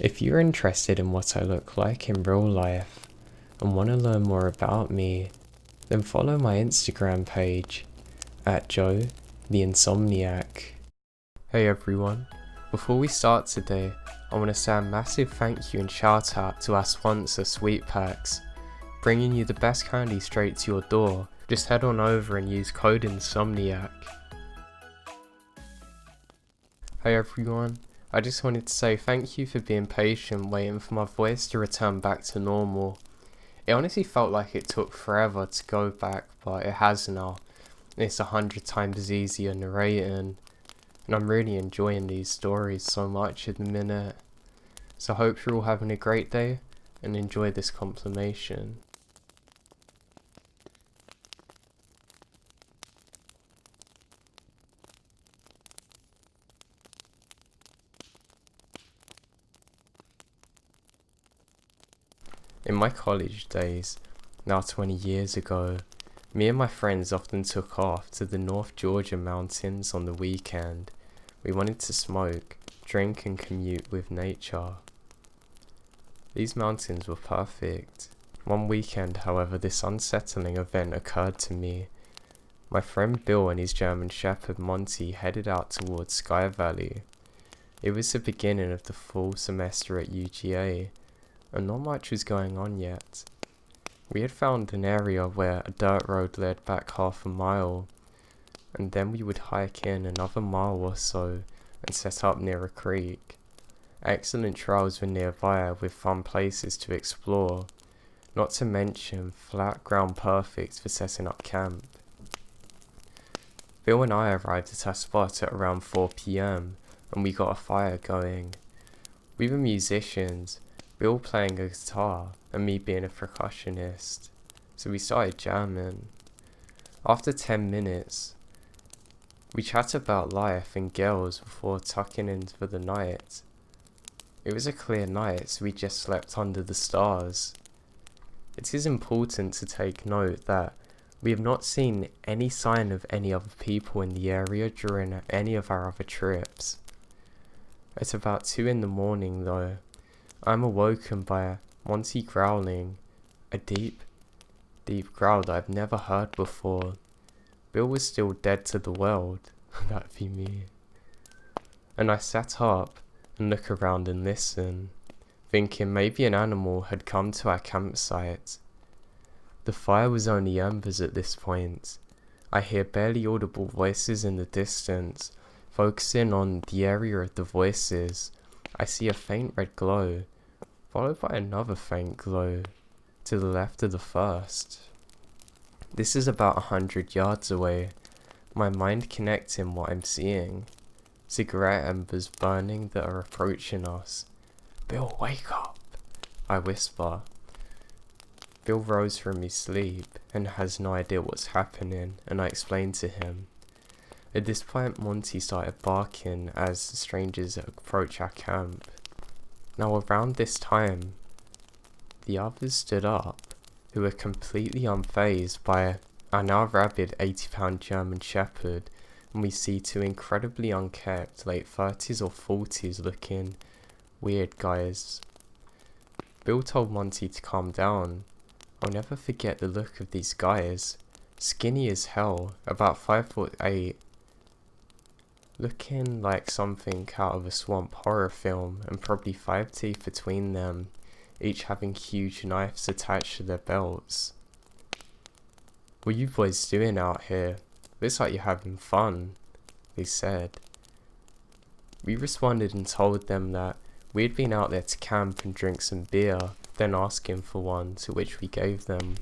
If you're interested in what I look like in real life and want to learn more about me, then follow my Instagram page at Joe the Insomniak. Hey everyone, before we start today, I want to say a massive thank you and shout out to our sponsor Sweet Packs, bringing you the best candy straight to your door. Just head on over and use code Insomniak. Hey everyone, I just wanted to say thank you for being patient waiting for my voice to return back to normal. It honestly felt like it took forever to go back, but it has now. It's 100 times easier narrating, and I'm really enjoying these stories so much at the minute. So I hope you're all having a great day and enjoy this compilation. In my college days, now 20 years ago, me and my friends often took off to the North Georgia mountains on the weekend. We wanted to smoke, drink and commute with nature. These mountains were perfect. One weekend, however, this unsettling event occurred to me. My friend Bill and his German Shepherd Monty headed out towards Skya Valley. It was the beginning of the fall semester at UGA, and not much was going on yet. We had found an area where a dirt road led back half a mile, and then we would hike in another mile or so and set up near a creek. Excellent trails were nearby with fun places to explore, not to mention flat ground perfect for setting up camp. Bill and I arrived at our spot at around 4 PM and we got a fire going. We were musicians, Bill playing a guitar and me being a percussionist, so we started jamming. After 10 minutes, we chatted about life and girls before tucking in for the night. It was a clear night, so we just slept under the stars. It is important to take note that we have not seen any sign of any other people in the area during any of our other trips. At about 2 in the morning though, I'm awoken by Monty growling, a deep growl that I've never heard before. Bill was still dead to the world, that'd be me. And I sat up and looked around and listened, thinking maybe an animal had come to our campsite. The fire was only embers at this point. I hear barely audible voices in the distance. Focusing on the area of the voices, I see a faint red glow, followed by another faint glow to the left of the first. This is about 100 yards away, my mind connecting what I'm seeing. Cigarette embers burning that are approaching us. "Bill, wake up," I whisper. Bill rose from his sleep and has no idea what's happening, and I explain to him. At this point, Monty started barking as the strangers approach our camp. Now around this time, the others stood up, who were completely unfazed by our now rabid 80-pound German Shepherd, and we see two incredibly unkept late 30s or 40s looking weird guys. Bill told Monty to calm down. I'll never forget the look of these guys, skinny as hell, about 5'8", looking like something out of a swamp horror film, and probably 5 teeth between them, each having huge knives attached to their belts. "What you boys doing out here? Looks like you're having fun," they said. We responded and told them that we had been out there to camp and drink some beer, then asking for one, to which we gave them.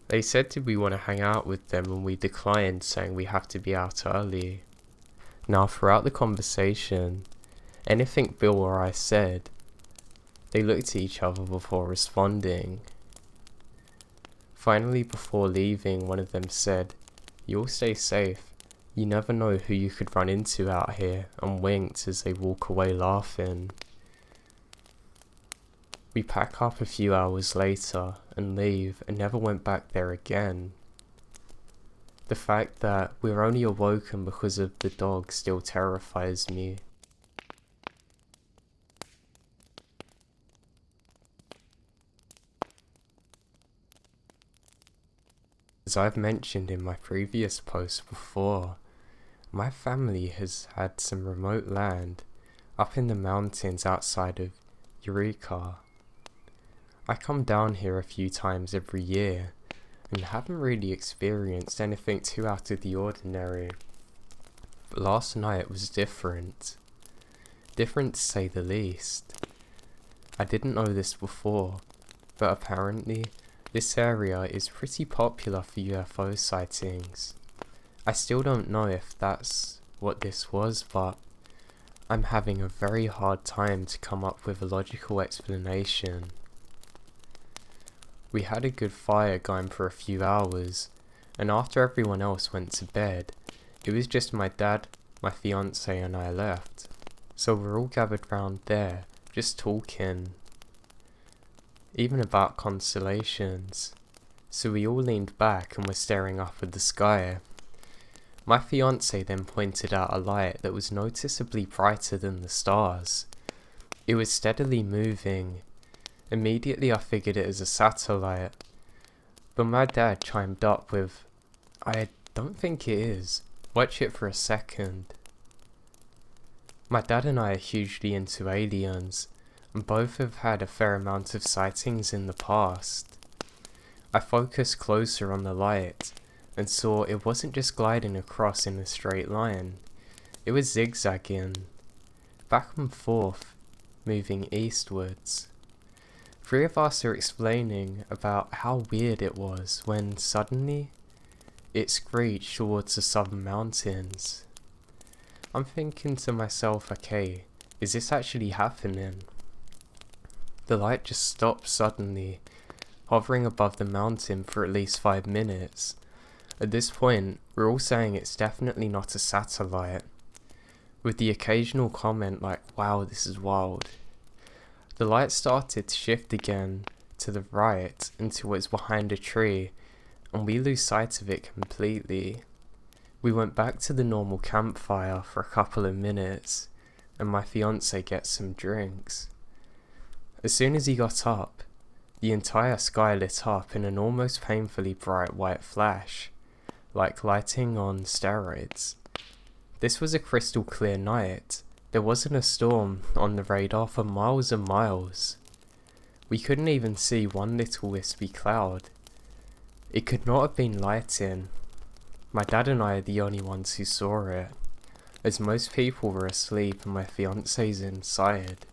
They said did we want to hang out with them, and we declined, saying we have to be out early. Now throughout the conversation, anything Bill or I said, they looked at each other before responding. Finally, before leaving, one of them said, "You'll stay safe. You never know who you could run into out here," and winked as they walk away laughing. We pack up a few hours later and leave and never went back there again. The fact that we're only awoken because of the dog still terrifies me. As I've mentioned in my previous post before, my family has had some remote land up in the mountains outside of Eureka. I come down here a few times every year and haven't really experienced anything too out of the ordinary. But last night was different. Different to say the least. I didn't know this before, but apparently this area is pretty popular for UFO sightings. I still don't know if that's what this was, but I'm having a very hard time to come up with a logical explanation. We had a good fire going for a few hours, and after everyone else went to bed, it was just my dad, my fiance and I left. So we're all gathered round there, just talking. Even about constellations. So we all leaned back and were staring up at the sky. My fiance then pointed out a light that was noticeably brighter than the stars. It was steadily moving. Immediately I figured it as a satellite. But my dad chimed up with, "I don't think it is. Watch it for a second." My dad and I are hugely into aliens, and both have had a fair amount of sightings in the past. I focused closer on the light and saw it wasn't just gliding across in a straight line, it was zigzagging, back and forth, moving eastwards. Three of us are explaining about how weird it was when suddenly it screeched towards the southern mountains. I'm thinking to myself, okay, is this actually happening? The light just stopped suddenly, hovering above the mountain for at least 5 minutes. At this point, we're all saying it's definitely not a satellite, with the occasional comment like, "Wow, this is wild." The light started to shift again to the right until it was behind a tree, and we lose sight of it completely. We went back to the normal campfire for a couple of minutes, and my fiance gets some drinks. As soon as he got up, the entire sky lit up in an almost painfully bright white flash, like lighting on steroids. This was a crystal clear night. There wasn't a storm on the radar for miles and miles. We couldn't even see one little wispy cloud. It could not have been lighting. My dad and I are the only ones who saw it, as most people were asleep and my fiance's inside.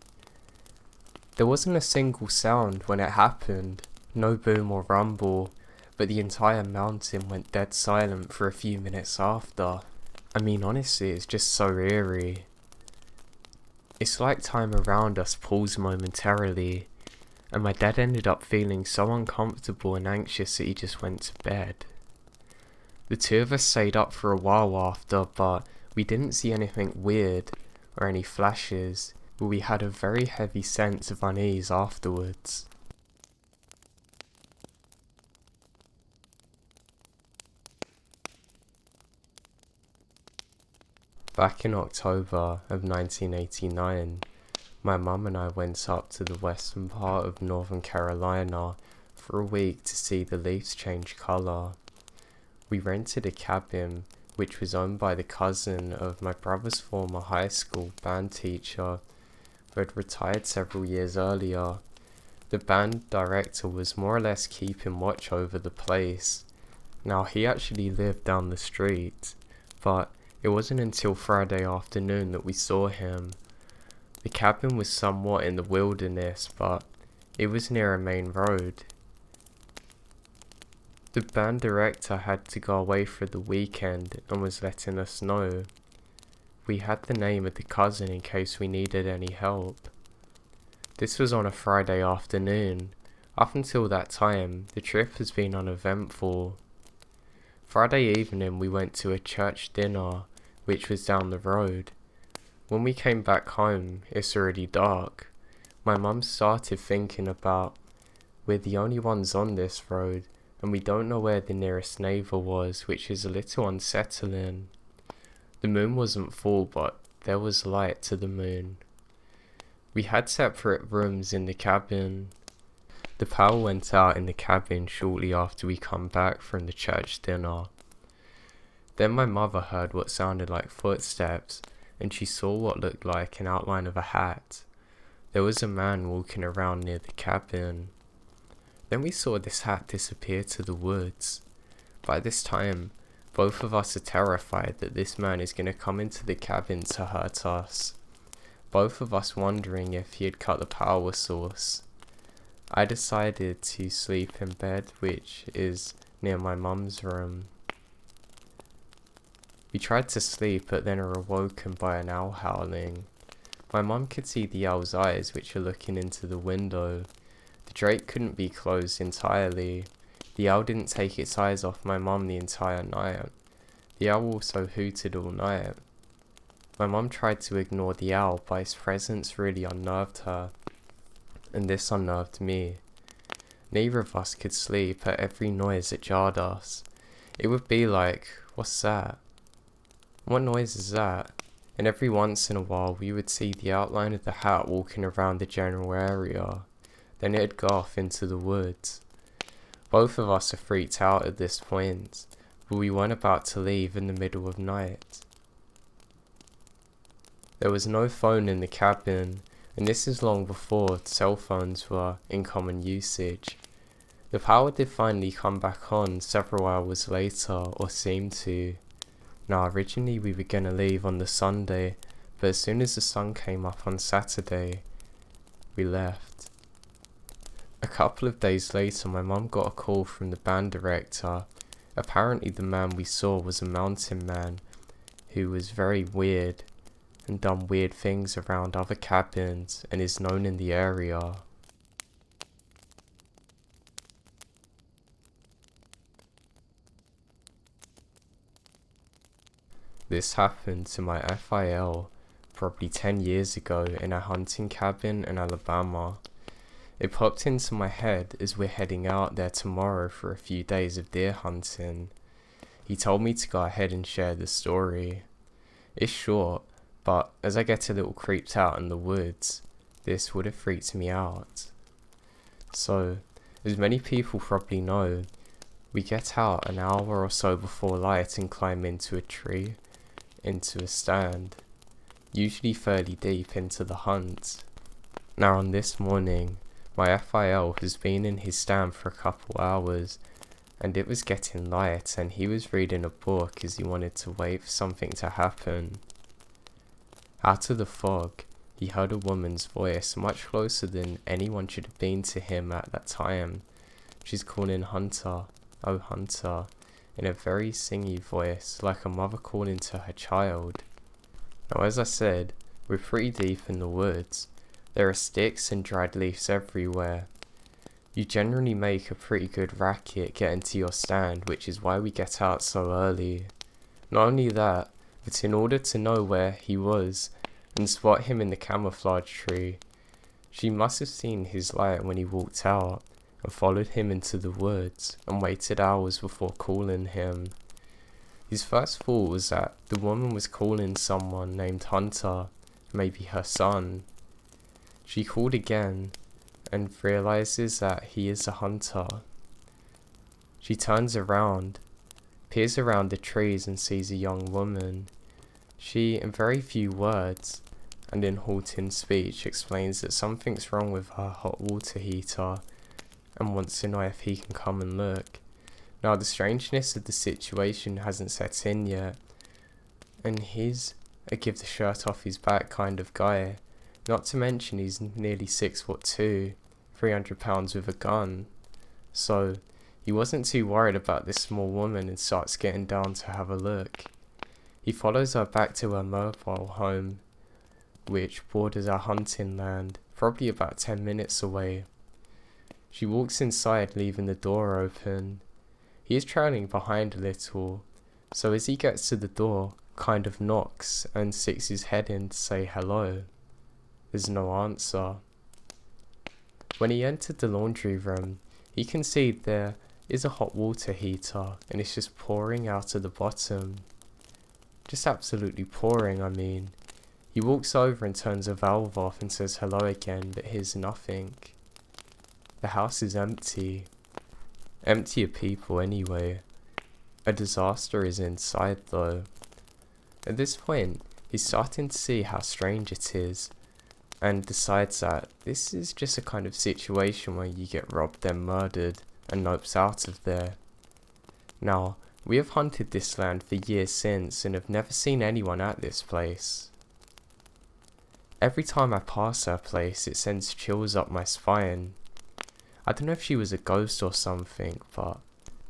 There wasn't a single sound when it happened, no boom or rumble, but the entire mountain went dead silent for a few minutes after. I mean, honestly, it's just so eerie. It's like time around us paused momentarily, and my dad ended up feeling so uncomfortable and anxious that he just went to bed. The two of us stayed up for a while after, but we didn't see anything weird or any flashes, but we had a very heavy sense of unease afterwards. Back in October of 1989, my mum and I went up to the western part of Northern Carolina for a week to see the leaves change colour. We rented a cabin which was owned by the cousin of my brother's former high school band teacher who had retired several years earlier. The band director was more or less keeping watch over the place. Now, he actually lived down the street, but it wasn't until Friday afternoon that we saw him. The cabin was somewhat in the wilderness, but it was near a main road. The band director had to go away for the weekend and was letting us know. We had the name of the cousin in case we needed any help. This was on a Friday afternoon. Up until that time, the trip has been uneventful. Friday evening we went to a church dinner, which was down the road. When we came back home, it's already dark. My mum started thinking about, we're the only ones on this road, and we don't know where the nearest neighbour was, which is a little unsettling. The moon wasn't full, but there was light to the moon. We had separate rooms in the cabin. The power went out in the cabin shortly after we come back from the church dinner. Then my mother heard what sounded like footsteps, and she saw what looked like an outline of a hat. There was a man walking around near the cabin. Then we saw this hat disappear to the woods. By this time, both of us are terrified that this man is going to come into the cabin to hurt us. Both of us wondering if he had cut the power source. I decided to sleep in bed, which is near my mum's room. We tried to sleep, but then are awoken by an owl howling. My mum could see the owl's eyes, which are looking into the window. The drake couldn't be closed entirely. The owl didn't take its eyes off my mum the entire night. The owl also hooted all night. My mum tried to ignore the owl, but its presence really unnerved her, and this unnerved me. Neither of us could sleep at every noise that jarred us. It would be like, what's that? What noise is that? And every once in a while we would see the outline of the hat walking around the general area. Then it'd go off into the woods. Both of us are freaked out at this point, but we weren't about to leave in the middle of night. There was no phone in the cabin, and this is long before cell phones were in common usage. The power did finally come back on several hours later, or seemed to. Now originally we were gonna leave on the Sunday, but as soon as the sun came up on Saturday, we left. A couple of days later my mum got a call from the band director. Apparently the man we saw was a mountain man who was very weird and done weird things around other cabins and is known in the area. This happened to my FIL probably 10 years ago in a hunting cabin in Alabama. It popped into my head as we're heading out there tomorrow for a few days of deer hunting. He told me to go ahead and share the story. It's short, but as I get a little creeped out in the woods, this would have freaked me out. So, as many people probably know, we get out an hour or so before light and climb into a tree, into a stand, usually fairly deep into the hunt. Now on this morning, my FIL has been in his stand for a couple hours, and it was getting light and he was reading a book as he wanted to wait for something to happen. Out of the fog, he heard a woman's voice much closer than anyone should have been to him at that time. She's calling Hunter, oh Hunter, in a very singy voice, like a mother calling to her child. Now as I said, we're pretty deep in the woods. There are sticks and dried leaves everywhere. You generally make a pretty good racket getting to your stand, which is why we get out so early. Not only that, but in order to know where he was and spot him in the camouflage tree, she must have seen his light when he walked out and followed him into the woods and waited hours before calling him. His first thought was that the woman was calling someone named Hunter, maybe her son. She called again and realizes that he is a hunter. She turns around, peers around the trees and sees a young woman. She, in very few words and in halting speech, explains that something's wrong with her hot water heater and wants to know if he can come and look. Now the strangeness of the situation hasn't set in yet, and he's a give the shirt off his back kind of guy. Not to mention he's nearly 6'2", 300 pounds with a gun. So he wasn't too worried about this small woman and starts getting down to have a look. He follows her back to her mobile home, which borders our hunting land, probably about 10 minutes away. She walks inside, leaving the door open. He is trailing behind a little, so as he gets to the door, kind of knocks and sticks his head in to say hello. There's no answer. When he entered the laundry room, he can see there is a hot water heater and it's just pouring out of the bottom. Just absolutely pouring, I mean. He walks over and turns the valve off and says hello again, but hears nothing. The house is empty. Empty of people anyway. A disaster is inside though. At this point, he's starting to see how strange it is, and decides that this is just a kind of situation where you get robbed then murdered, and nopes out of there. Now, we have hunted this land for years since and have never seen anyone at this place. Every time I pass her place, it sends chills up my spine. I don't know if she was a ghost or something, but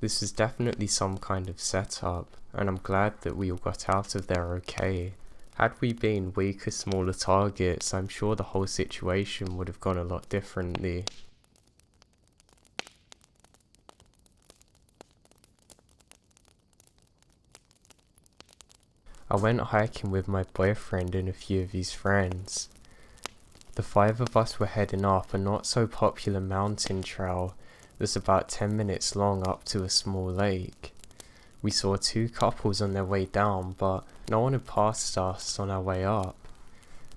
this was definitely some kind of setup, and I'm glad that we all got out of there okay. Had we been weaker, smaller targets, I'm sure the whole situation would have gone a lot differently. I went hiking with my boyfriend and a few of his friends. The 5 of us were heading up a not so popular mountain trail that's about 10 minutes long up to a small lake. We saw 2 couples on their way down, but no one had passed us on our way up.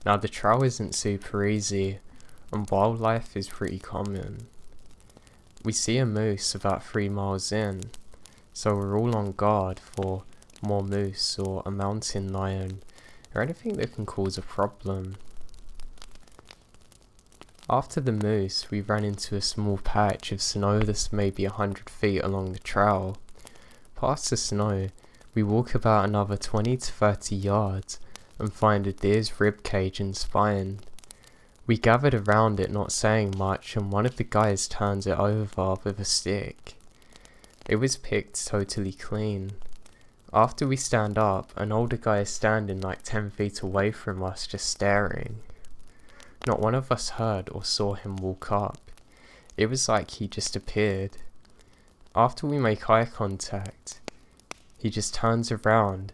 Now the trail isn't super easy, and wildlife is pretty common. We see a moose about 3 miles in, so we're all on guard for more moose or a mountain lion or anything that can cause a problem. After the moose, we ran into a small patch of snow that's maybe 100 feet along the trail. Past the snow, we walk about another 20 to 30 yards and find a deer's ribcage and spine. We gathered around it not saying much, and one of the guys turns it over with a stick. It was picked totally clean. After we stand up, an older guy is standing like 10 feet away from us just staring. Not one of us heard or saw him walk up. It was like he just appeared. After we make eye contact, he just turns around,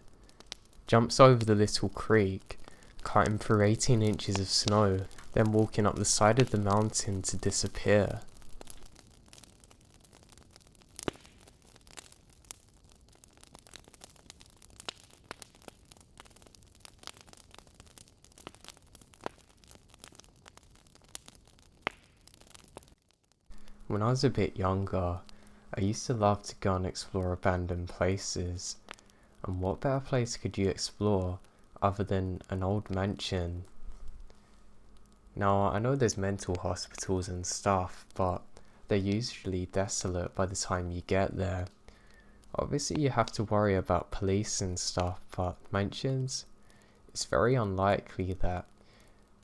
jumps over the little creek, cutting through 18 inches of snow, then walking up the side of the mountain to disappear. When I was a bit younger, I used to love to go and explore abandoned places, and what better place could you explore other than an old mansion? Now, I know there's mental hospitals and stuff, but they're usually desolate by the time you get there. Obviously you have to worry about police and stuff, but mansions? It's very unlikely that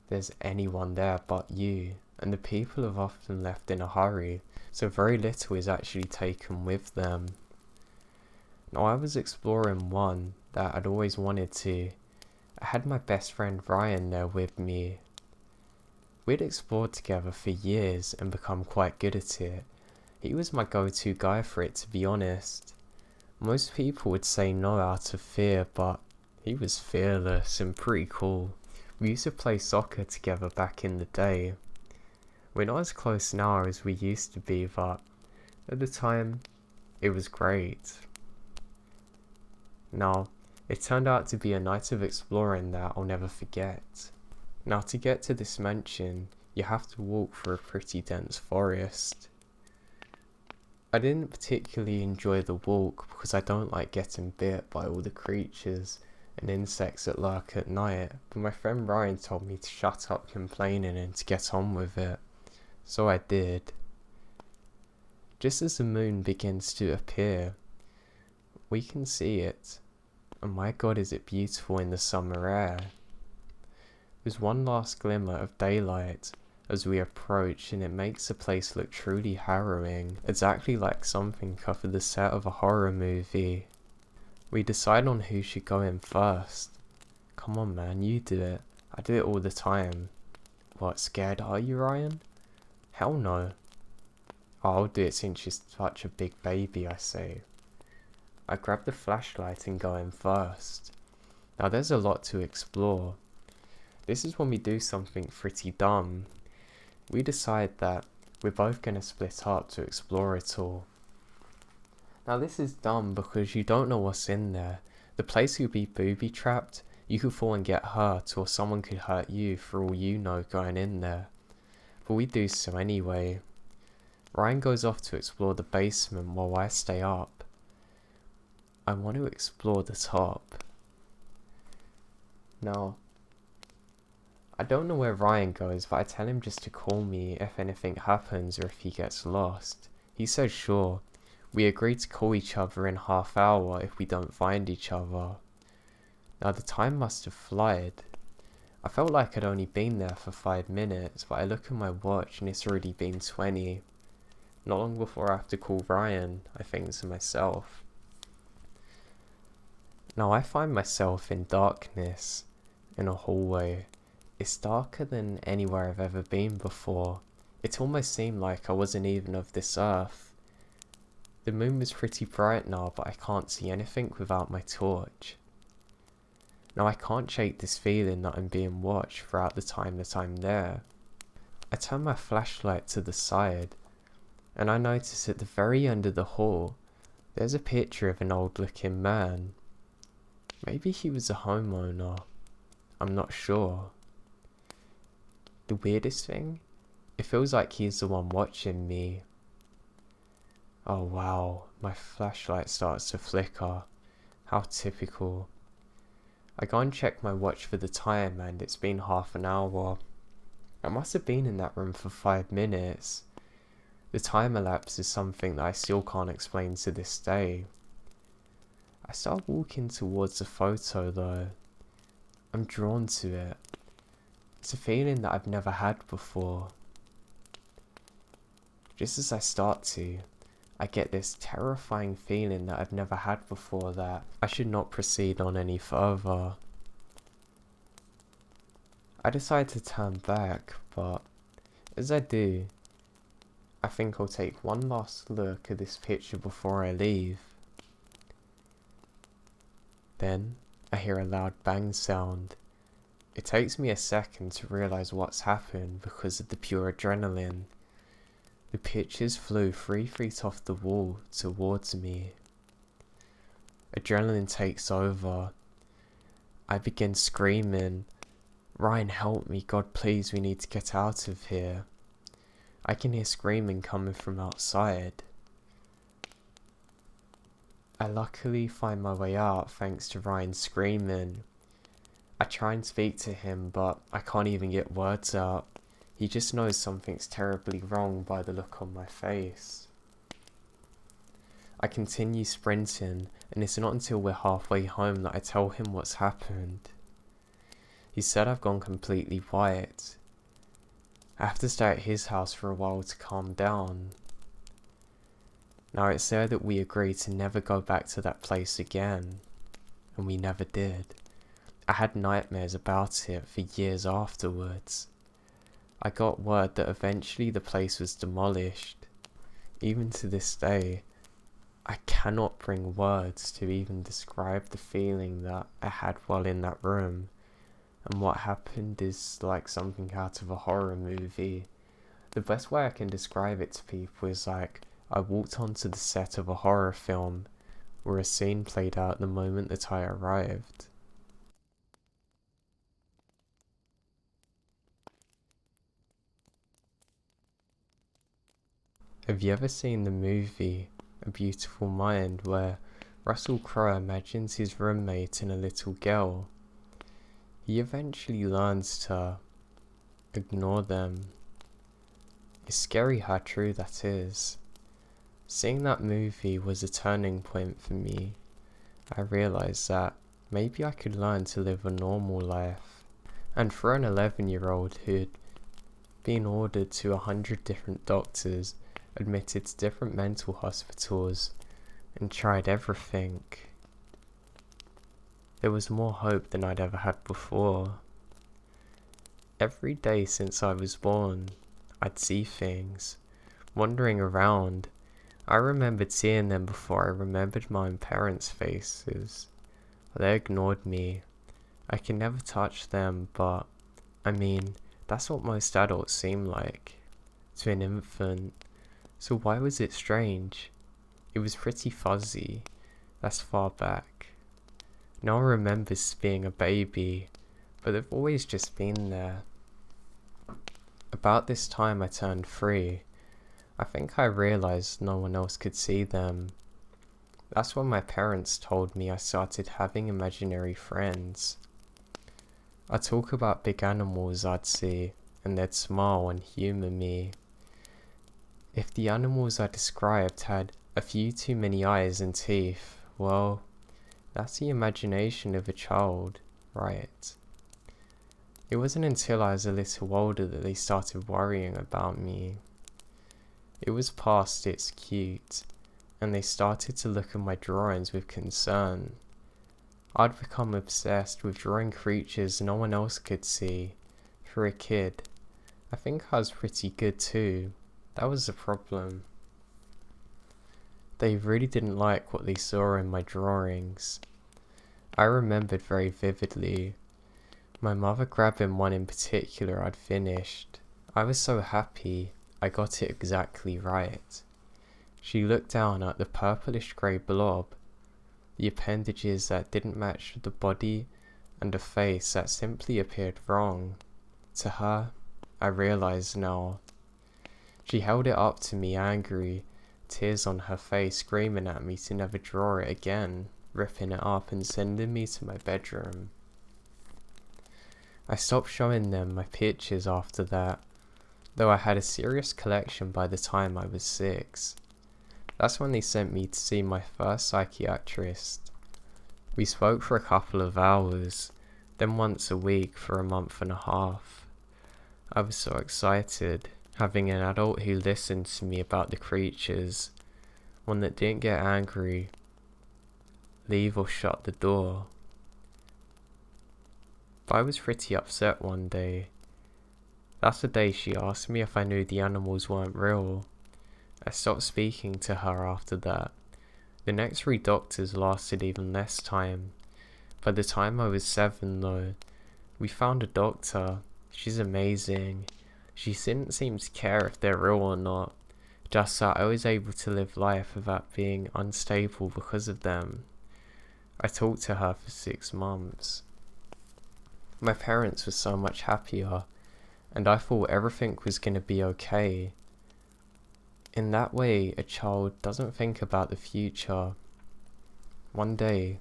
there's anyone there but you, and the people have often left in a hurry, so very little is actually taken with them. Now, I was exploring one that I'd always wanted to. I had my best friend Ryan there with me. We'd explored together for years and become quite good at it. He was my go-to guy for it, to be honest. Most people would say no out of fear, but he was fearless and pretty cool. We used to play soccer together back in the day. We're not as close now as we used to be, but at the time, it was great. Now, it turned out to be a night of exploring that I'll never forget. Now, to get to this mansion, you have to walk through a pretty dense forest. I didn't particularly enjoy the walk because I don't like getting bit by all the creatures and insects that lurk at night, but my friend Ryan told me to shut up complaining and to get on with it. So I did. Just as the moon begins to appear, we can see it, and my god is it beautiful in the summer air. There's one last glimmer of daylight as we approach, and it makes the place look truly harrowing, exactly like something off of the set of a horror movie. We decide on who should go in first. Come on man, you do it. I do it all the time. What, scared are you, Ryan? Hell no. Oh, I'll do it since you're such a big baby, I say. I grab the flashlight and go in first. Now there's a lot to explore. This is when we do something pretty dumb. We decide that we're both going to split up to explore it all. Now this is dumb because you don't know what's in there. The place could be booby trapped, you could fall and get hurt, or someone could hurt you for all you know going in there. But we do so anyway. Ryan goes off to explore the basement while I stay up. I want to explore the top. Now, I don't know where Ryan goes, but I tell him just to call me if anything happens or if he gets lost. He says sure. We agree to call each other in half hour if we don't find each other. Now the time must have flied. I felt like I'd only been there for 5 minutes, but I look at my watch and it's already been 20. Not long before I have to call Ryan, I think to myself. Now I find myself in darkness, in a hallway. It's darker than anywhere I've ever been before. It almost seemed like I wasn't even of this earth. The moon was pretty bright now, but I can't see anything without my torch. Now I can't shake this feeling that I'm being watched throughout the time that I'm there. I turn my flashlight to the side, and I notice at the very end of the hall, there's a picture of an old looking man. Maybe he was a homeowner. I'm not sure. The weirdest thing? It feels like he's the one watching me. Oh wow, my flashlight starts to flicker. How typical. I go and check my watch for the time and it's been half an hour. I must have been in that room for 5 minutes. The time elapse is something that I still can't explain to this day. I start walking towards the photo though. I'm drawn to it. It's a feeling that I've never had before. Just as I start to, I get this terrifying feeling that I've never had before that I should not proceed on any further. I decide to turn back, but as I do, I think I'll take one last look at this picture before I leave. Then I hear a loud bang sound. It takes me a second to realise what's happened because of the pure adrenaline. The pictures flew 3 feet off the wall towards me. Adrenaline takes over. I begin screaming, "Ryan, help me, God please, we need to get out of here." I can hear screaming coming from outside. I luckily find my way out thanks to Ryan screaming. I try and speak to him, but I can't even get words out. He just knows something's terribly wrong by the look on my face. I continue sprinting, and it's not until we're halfway home that I tell him what's happened. He said I've gone completely white. I have to stay at his house for a while to calm down. Now it's there that we agreed to never go back to that place again, and we never did. I had nightmares about it for years afterwards. I got word that eventually the place was demolished. Even to this day, I cannot bring words to even describe the feeling that I had while in that room. And what happened is like something out of a horror movie. The best way I can describe it to people is like I walked onto the set of a horror film where a scene played out the moment that I arrived. Have you ever seen the movie A Beautiful Mind where Russell Crowe imagines his roommate and a little girl? He eventually learns to ignore them. It's scary how true that is. Seeing that movie was a turning point for me. I realised that maybe I could learn to live a normal life. And for an 11-year-old who'd been ordered to 100 different doctors, admitted to different mental hospitals, and tried everything, there was more hope than I'd ever had before. Every day since I was born, I'd see things, wandering around. I remembered seeing them before I remembered my own parents' faces. They ignored me. I can never touch them, but, I mean, that's what most adults seem like, to an infant. So why was it strange? It was pretty fuzzy. That's far back. No one remembers being a baby, but they've always just been there. About this time I turned 3. I think I realized no one else could see them. That's when my parents told me I started having imaginary friends. I talk about big animals I'd see, and they'd smile and humour me. If the animals I described had a few too many eyes and teeth, well, that's the imagination of a child, right? It wasn't until I was a little older that they started worrying about me. It was past it's cute, and they started to look at my drawings with concern. I'd become obsessed with drawing creatures no one else could see. For a kid, I think I was pretty good too. That was the problem. They really didn't like what they saw in my drawings. I remembered very vividly my mother grabbing one in particular I'd finished. I was so happy I got it exactly right. She looked down at the purplish grey blob, the appendages that didn't match the body, and a face that simply appeared wrong. To her, I realised now. She held it up to me angry, tears on her face, screaming at me to never draw it again, ripping it up and sending me to my bedroom. I stopped showing them my pictures after that, though I had a serious collection by the time I was 6. That's when they sent me to see my first psychiatrist. We spoke for a couple of hours, then once a week for a month and a half. I was so excited, having an adult who listened to me about the creatures, one that didn't get angry, leave or shut the door. But I was pretty upset one day. That's the day she asked me if I knew the animals weren't real. I stopped speaking to her after that. The next 3 doctors lasted even less time. By the time I was 7 though, we found a doctor. She's amazing. She didn't seem to care if they're real or not, just that I was able to live life without being unstable because of them. I talked to her for 6 months. My parents were so much happier, and I thought everything was going to be okay. In that way, a child doesn't think about the future. One day,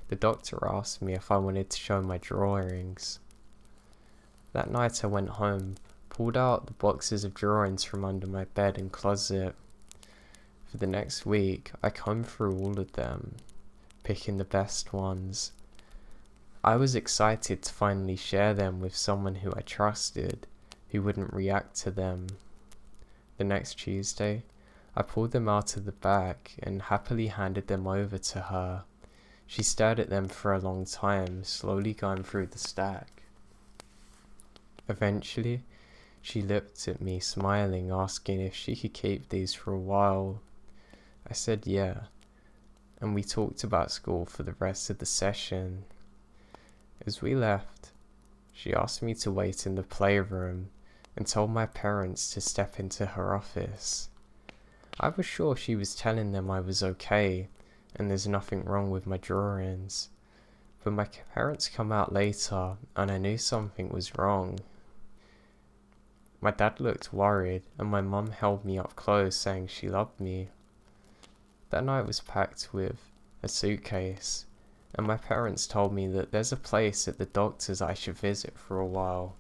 the doctor asked me if I wanted to show my drawings. That night I went home, pulled out the boxes of drawings from under my bed and closet. For the next week, I combed through all of them, picking the best ones. I was excited to finally share them with someone who I trusted, who wouldn't react to them. The next Tuesday, I pulled them out of the bag and happily handed them over to her. She stared at them for a long time, slowly going through the stack. Eventually, she looked at me smiling, asking if she could keep these for a while. I said yeah, and we talked about school for the rest of the session. As we left, she asked me to wait in the playroom and told my parents to step into her office. I was sure she was telling them I was okay and there's nothing wrong with my drawings, but my parents come out later and I knew something was wrong. My dad looked worried and my mum held me up close saying she loved me. That night was packed with a suitcase, and my parents told me that there's a place at the doctor's I should visit for a while.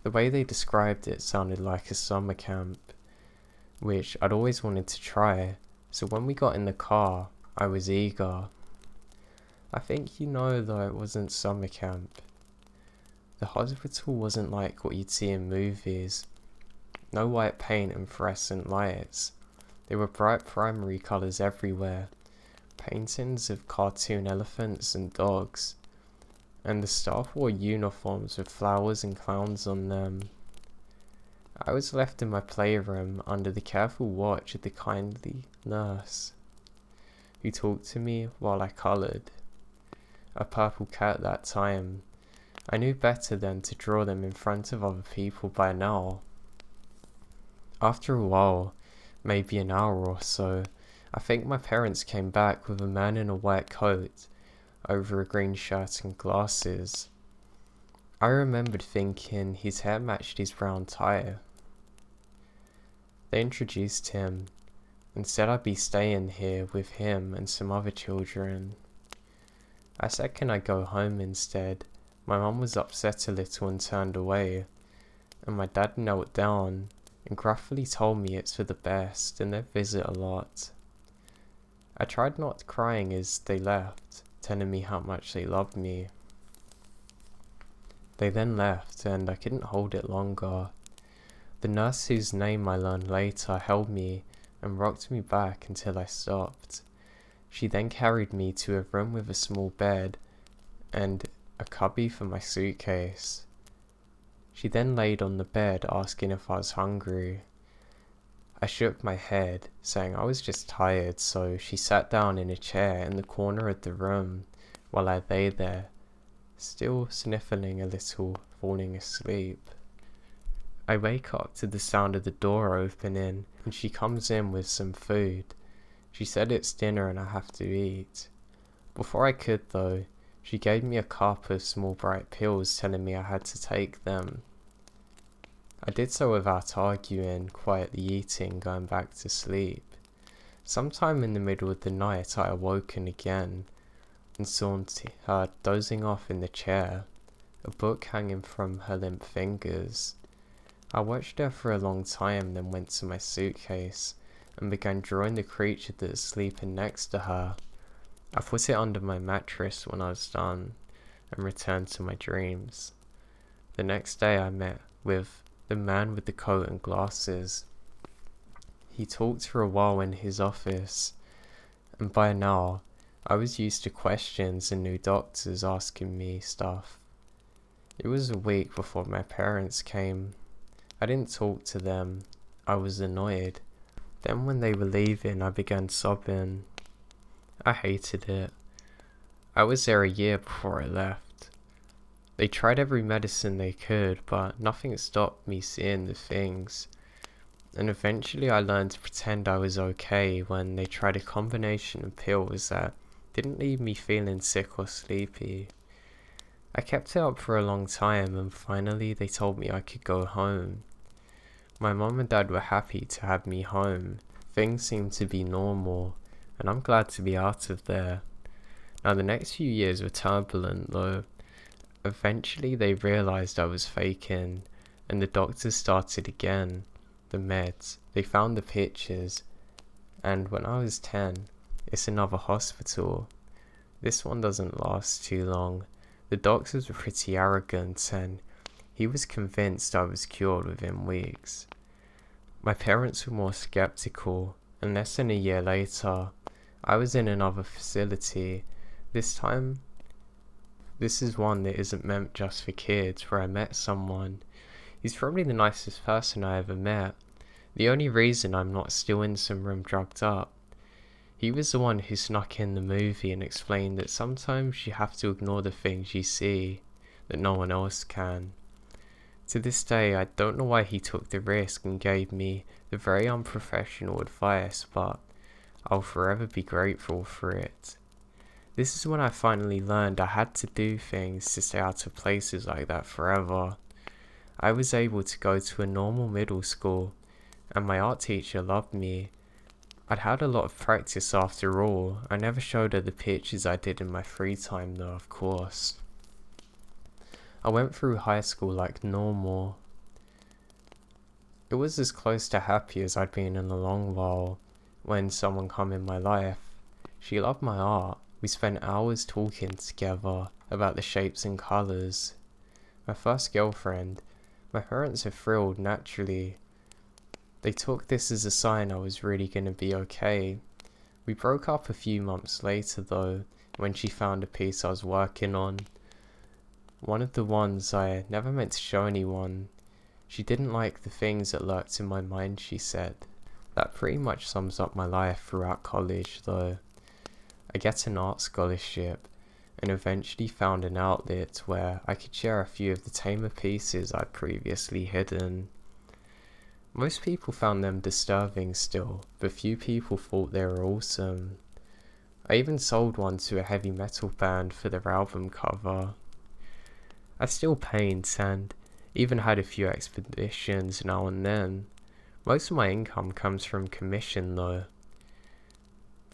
The way they described it sounded like a summer camp, which I'd always wanted to try, so when we got in the car, I was eager. I think you know though it wasn't summer camp. The hospital wasn't like what you'd see in movies. No white paint and fluorescent lights. There were bright primary colours everywhere, paintings of cartoon elephants and dogs, and the staff wore uniforms with flowers and clowns on them. I was left in my playroom under the careful watch of the kindly nurse, who talked to me while I coloured. A purple cat that time. I knew better than to draw them in front of other people by now. After a while, maybe an hour or so, I think my parents came back with a man in a white coat over a green shirt and glasses. I remembered thinking his hair matched his brown tie. They introduced him and said I'd be staying here with him and some other children. I said can I go home instead. My mum was upset a little and turned away, and my dad knelt down and gruffly told me it's for the best and they'd visit a lot. I tried not crying as they left, telling me how much they loved me. They then left and I couldn't hold it longer. The nurse, whose name I learned later, held me and rocked me back until I stopped. She then carried me to a room with a small bed and a cubby for my suitcase. She then laid on the bed asking if I was hungry. I shook my head, saying I was just tired, so she sat down in a chair in the corner of the room while I lay there, still sniffling a little, falling asleep. I wake up to the sound of the door opening and she comes in with some food. She said it's dinner and I have to eat. Before I could though, she gave me a cup of small bright pills telling me I had to take them. I did so without arguing, quietly eating, going back to sleep. Sometime in the middle of the night I awoken again and saw her dozing off in the chair, a book hanging from her limp fingers. I watched her for a long time, then went to my suitcase and began drawing the creature that was sleeping next to her. I put it under my mattress when I was done and returned to my dreams. The next day I met with the man with the coat and glasses. He talked for a while in his office, and by now I was used to questions and new doctors asking me stuff. It was a week before my parents came. I didn't talk to them. I was annoyed. Then when they were leaving, I began sobbing. I hated it. I was there a year before I left. They tried every medicine they could, but nothing stopped me seeing the things. And eventually I learned to pretend I was okay when they tried a combination of pills that didn't leave me feeling sick or sleepy. I kept it up for a long time and finally they told me I could go home. My mum and dad were happy to have me home. Things seemed to be normal, and I'm glad to be out of there. Now the next few years were turbulent though. Eventually they realised I was faking, and the doctors started again. The meds, they found the pictures, and when I was 10, it's another hospital. This one doesn't last too long. The doctors were pretty arrogant and he was convinced I was cured within weeks. My parents were more skeptical, and less than a year later, I was in another facility. This time, this is one that isn't meant just for kids, where I met someone. He's probably the nicest person I ever met. The only reason I'm not still in some room drugged up. He was the one who snuck in the movie and explained that sometimes you have to ignore the things you see, that no one else can. To this day, I don't know why he took the risk and gave me the very unprofessional advice, but I'll forever be grateful for it. This is when I finally learned I had to do things to stay out of places like that forever. I was able to go to a normal middle school, and my art teacher loved me. I'd had a lot of practice after all. I never showed her the pictures I did in my free time though, of course. I went through high school like normal. It was as close to happy as I'd been in a long while when someone come in my life. She loved my art. We spent hours talking together about the shapes and colours. My first girlfriend. My parents are thrilled naturally. They took this as a sign I was really gonna be okay. We broke up a few months later though, when she found a piece I was working on. One of the ones I never meant to show anyone. She didn't like the things that lurked in my mind, she said. That pretty much sums up my life throughout college though. I get an art scholarship and eventually found an outlet where I could share a few of the tamer pieces I'd previously hidden. Most people found them disturbing still, but few people thought they were awesome. I even sold one to a heavy metal band for their album cover. I still paint and even had a few expeditions now and then, Most of my income comes from commission though.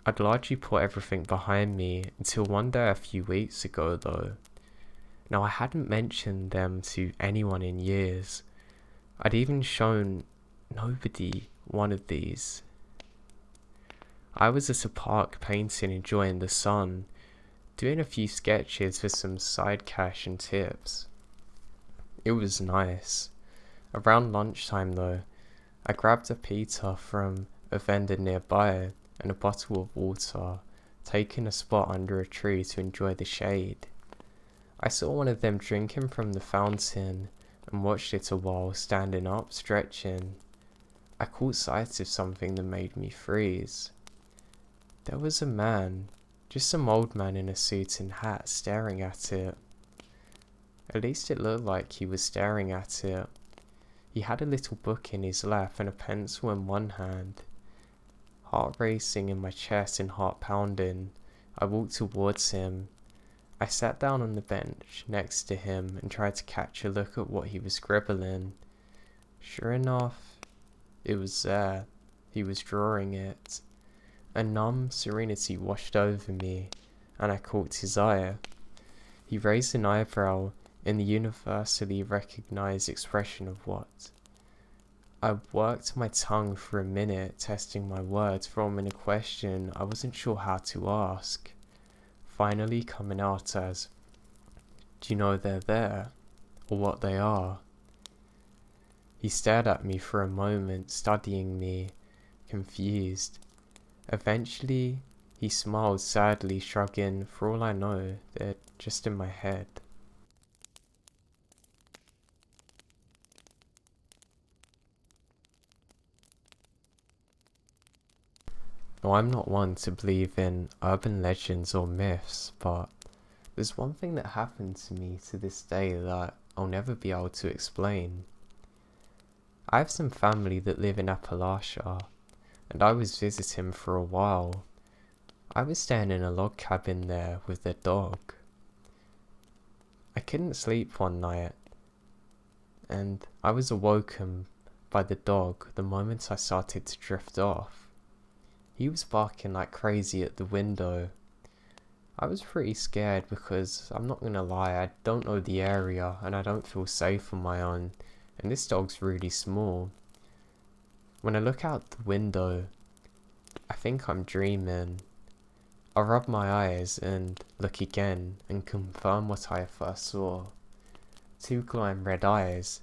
I'd largely put everything behind me until one day a few weeks ago though. Now I hadn't mentioned them to anyone in years. I'd even shown nobody one of these. I was at a park painting, enjoying the sun, doing a few sketches for some side cash and tips. It was nice. Around lunchtime though, I grabbed a pita from a vendor nearby and a bottle of water, taking a spot under a tree to enjoy the shade. I saw one of them drinking from the fountain and watched it a while, standing up, stretching. I caught sight of something that made me freeze. There was a man, just some old man in a suit and hat, staring at it. At least it looked like he was staring at it. He had a little book in his lap and a pencil in one hand. Heart racing in my chest and heart pounding, I walked towards him. I sat down on the bench next to him and tried to catch a look at what he was scribbling. Sure enough, it was there. He was drawing it. A numb serenity washed over me, and I caught his eye. He raised an eyebrow in the universally recognized expression of what? I worked my tongue for a minute, testing my words, forming a question I wasn't sure how to ask. Finally coming out as, do you know they're there, or what they are? He stared at me for a moment, studying me, confused. Eventually, he smiled sadly, shrugging, for all I know, they're just in my head. Now, I'm not one to believe in urban legends or myths, but there's one thing that happened to me to this day that I'll never be able to explain. I have some family that live in Appalachia, and I was visiting for a while. I was staying in a log cabin there with their dog. I couldn't sleep one night, and I was awoken by the dog the moment I started to drift off. He was barking like crazy at the window. I was pretty scared because, I'm not gonna lie, I don't know the area and I don't feel safe on my own, and this dog's really small. When I look out the window, I think I'm dreaming. I rub my eyes and look again and confirm what I first saw. 2 glowing red eyes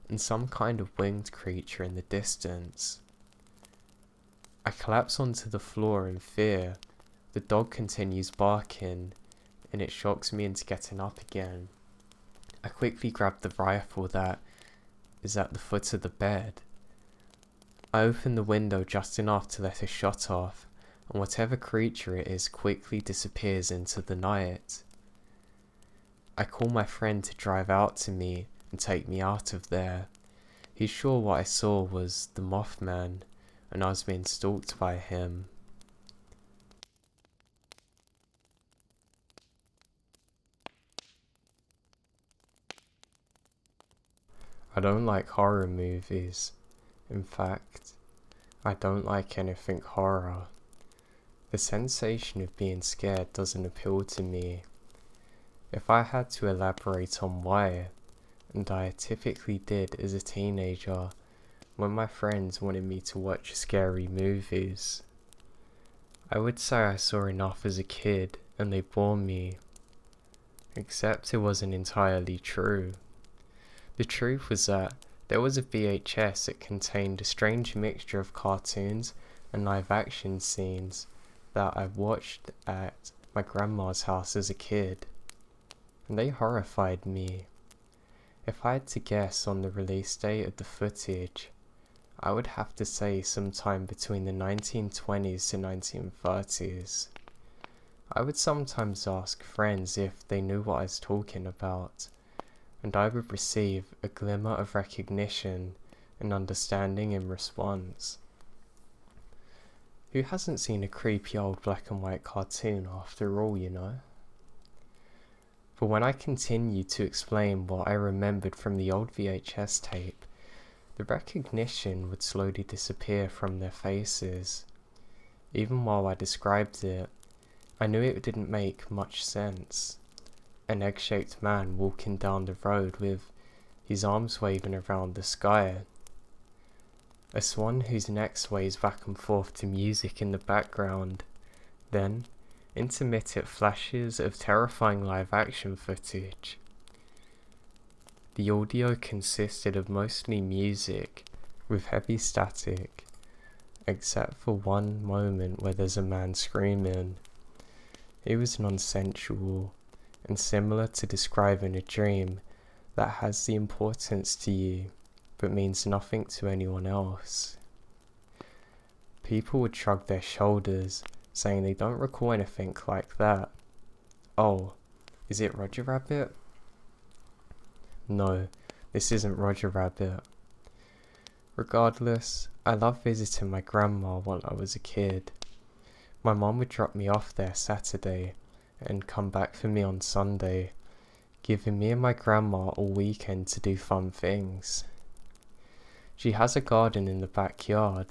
and some kind of winged creature in the distance. I collapse onto the floor in fear. The dog continues barking, and it shocks me into getting up again. I quickly grab the rifle that is at the foot of the bed. I open the window just enough to let a shot off, and whatever creature it is quickly disappears into the night. I call my friend to drive out to me and take me out of there. He's sure what I saw was the Mothman, and I was being stalked by him. I don't like horror movies. In fact, I don't like anything horror. The sensation of being scared doesn't appeal to me. If I had to elaborate on why, and I typically did as a teenager, when my friends wanted me to watch scary movies, I would say I saw enough as a kid and they bore me. Except it wasn't entirely true. The truth was that there was a VHS that contained a strange mixture of cartoons and live action scenes that I watched at my grandma's house as a kid, and they horrified me. If I had to guess on the release date of the footage, I would have to say sometime between the 1920s to 1930s. I would sometimes ask friends if they knew what I was talking about, and I would receive a glimmer of recognition and understanding in response. Who hasn't seen a creepy old black and white cartoon after all, you know? But when I continued to explain what I remembered from the old VHS tape, The recognition would slowly disappear from their faces. Even while I described it, I knew it didn't make much sense. An egg-shaped man walking down the road with his arms waving around the sky. A swan whose neck sways back and forth to music in the background. Then, intermittent flashes of terrifying live-action footage. The audio consisted of mostly music, with heavy static, except for one moment where there's a man screaming. It was non-sensual, and similar to describing a dream that has the importance to you, but means nothing to anyone else. People would shrug their shoulders, saying they don't recall anything like that. Oh, is it Roger Rabbit? No, this isn't Roger Rabbit. Regardless, I loved visiting my grandma while I was a kid. My mom would drop me off there Saturday and come back for me on Sunday, giving me and my grandma all weekend to do fun things. She has a garden in the backyard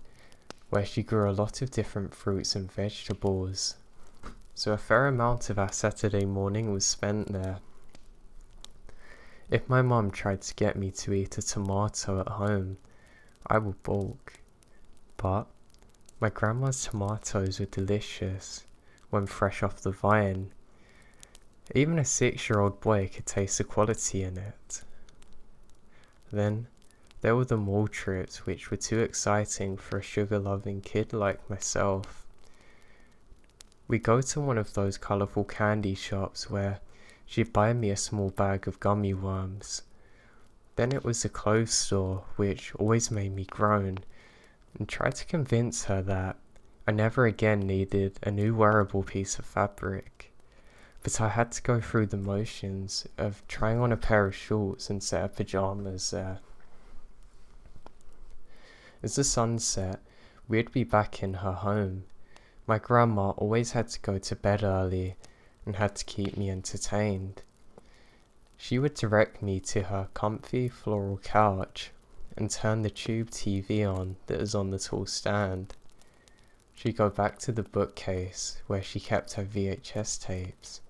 where she grew a lot of different fruits and vegetables, so a fair amount of our Saturday morning was spent there. If my mum tried to get me to eat a tomato at home, I would balk, but my grandma's tomatoes were delicious when fresh off the vine. Even a 6-year-old boy could taste the quality in it. Then, there were the mall trips, which were too exciting for a sugar-loving kid like myself. We go to one of those colourful candy shops where she'd buy me a small bag of gummy worms. Then it was the clothes store, which always made me groan, and tried to convince her that I never again needed a new wearable piece of fabric. But I had to go through the motions of trying on a pair of shorts and set of pajamas there. As the sun set, we'd be back in her home. My grandma always had to go to bed early and had to keep me entertained. She would direct me to her comfy floral couch and turn the tube TV on that was on the tall stand. She'd go back to the bookcase where she kept her VHS tapes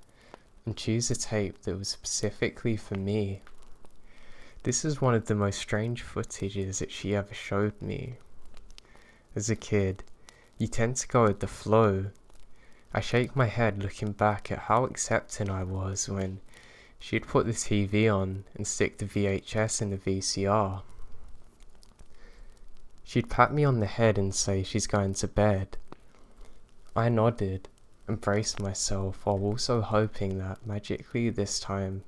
and choose a tape that was specifically for me. This is one of the most strange footages that she ever showed me. As a kid, you tend to go with the flow. I shake my head looking back at how accepting I was when she'd put the TV on and stick the VHS in the VCR. She'd pat me on the head and say she's going to bed. I nodded and braced myself while also hoping that magically this time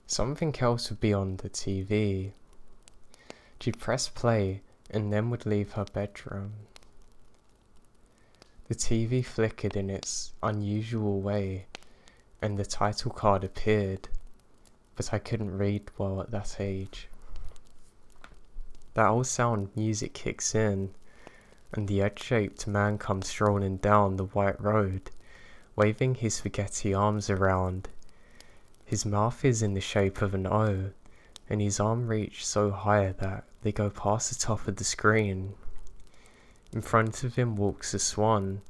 something else would be on the TV. She'd press play and then would leave her bedroom. The TV flickered in its unusual way and the title card appeared, but I couldn't read well at that age. That old sound music kicks in, and the egg-shaped man comes strolling down the white road, waving his spaghetti arms around. His mouth is in the shape of an O, and his arm reach so high that they go past the top of the screen. In front of him walks a swan,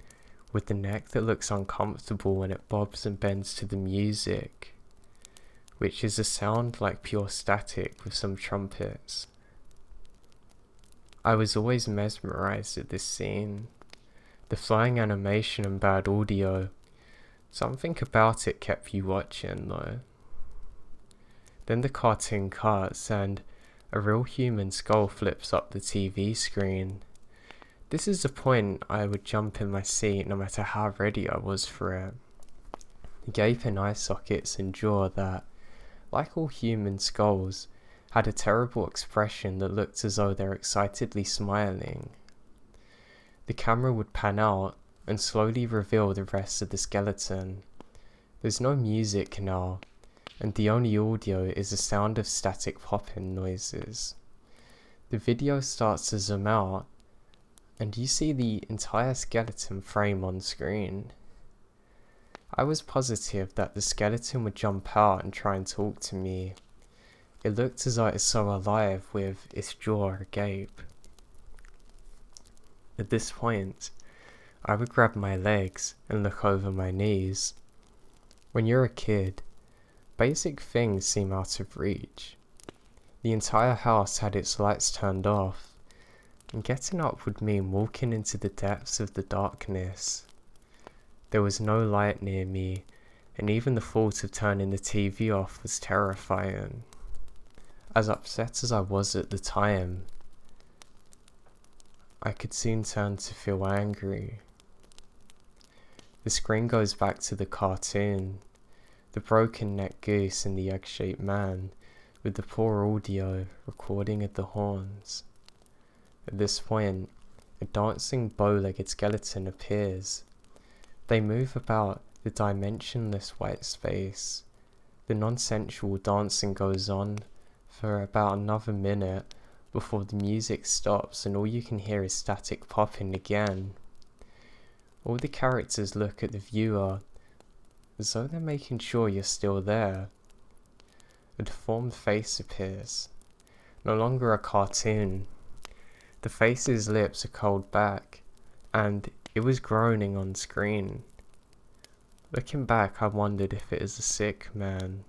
with the neck that looks uncomfortable when it bobs and bends to the music, which is a sound like pure static with some trumpets. I was always mesmerized at this scene. The flying animation and bad audio, something about it kept you watching though. Then the cartoon cuts and a real human skull flips up the TV screen. This is the point I would jump in my seat no matter how ready I was for it. The gaping eye sockets and jaw that, like all human skulls, had a terrible expression that looked as though they're excitedly smiling. The camera would pan out and slowly reveal the rest of the skeleton. There's no music now, and the only audio is the sound of static popping noises. The video starts to zoom out, and you see the entire skeleton frame on screen. I was positive that the skeleton would jump out and try and talk to me. It looked as though it's so alive with its jaw agape. At this point, I would grab my legs and look over my knees. When you're a kid, basic things seem out of reach. The entire house had its lights turned off, and getting up would mean walking into the depths of the darkness. There was no light near me, and even the thought of turning the TV off was terrifying. As upset as I was at the time, I could soon turn to feel angry. The screen goes back to the cartoon, the broken neck goose and the egg-shaped man, with the poor audio recording of the horns. At this point, a dancing bow-legged skeleton appears. They move about the dimensionless white space. The non-sensual dancing goes on for about another minute before the music stops and all you can hear is static popping again. All the characters look at the viewer as though they're making sure you're still there. A deformed face appears, no longer a cartoon. The face's lips are curled back, and it was groaning on screen. Looking back, I wondered if it is a sick man.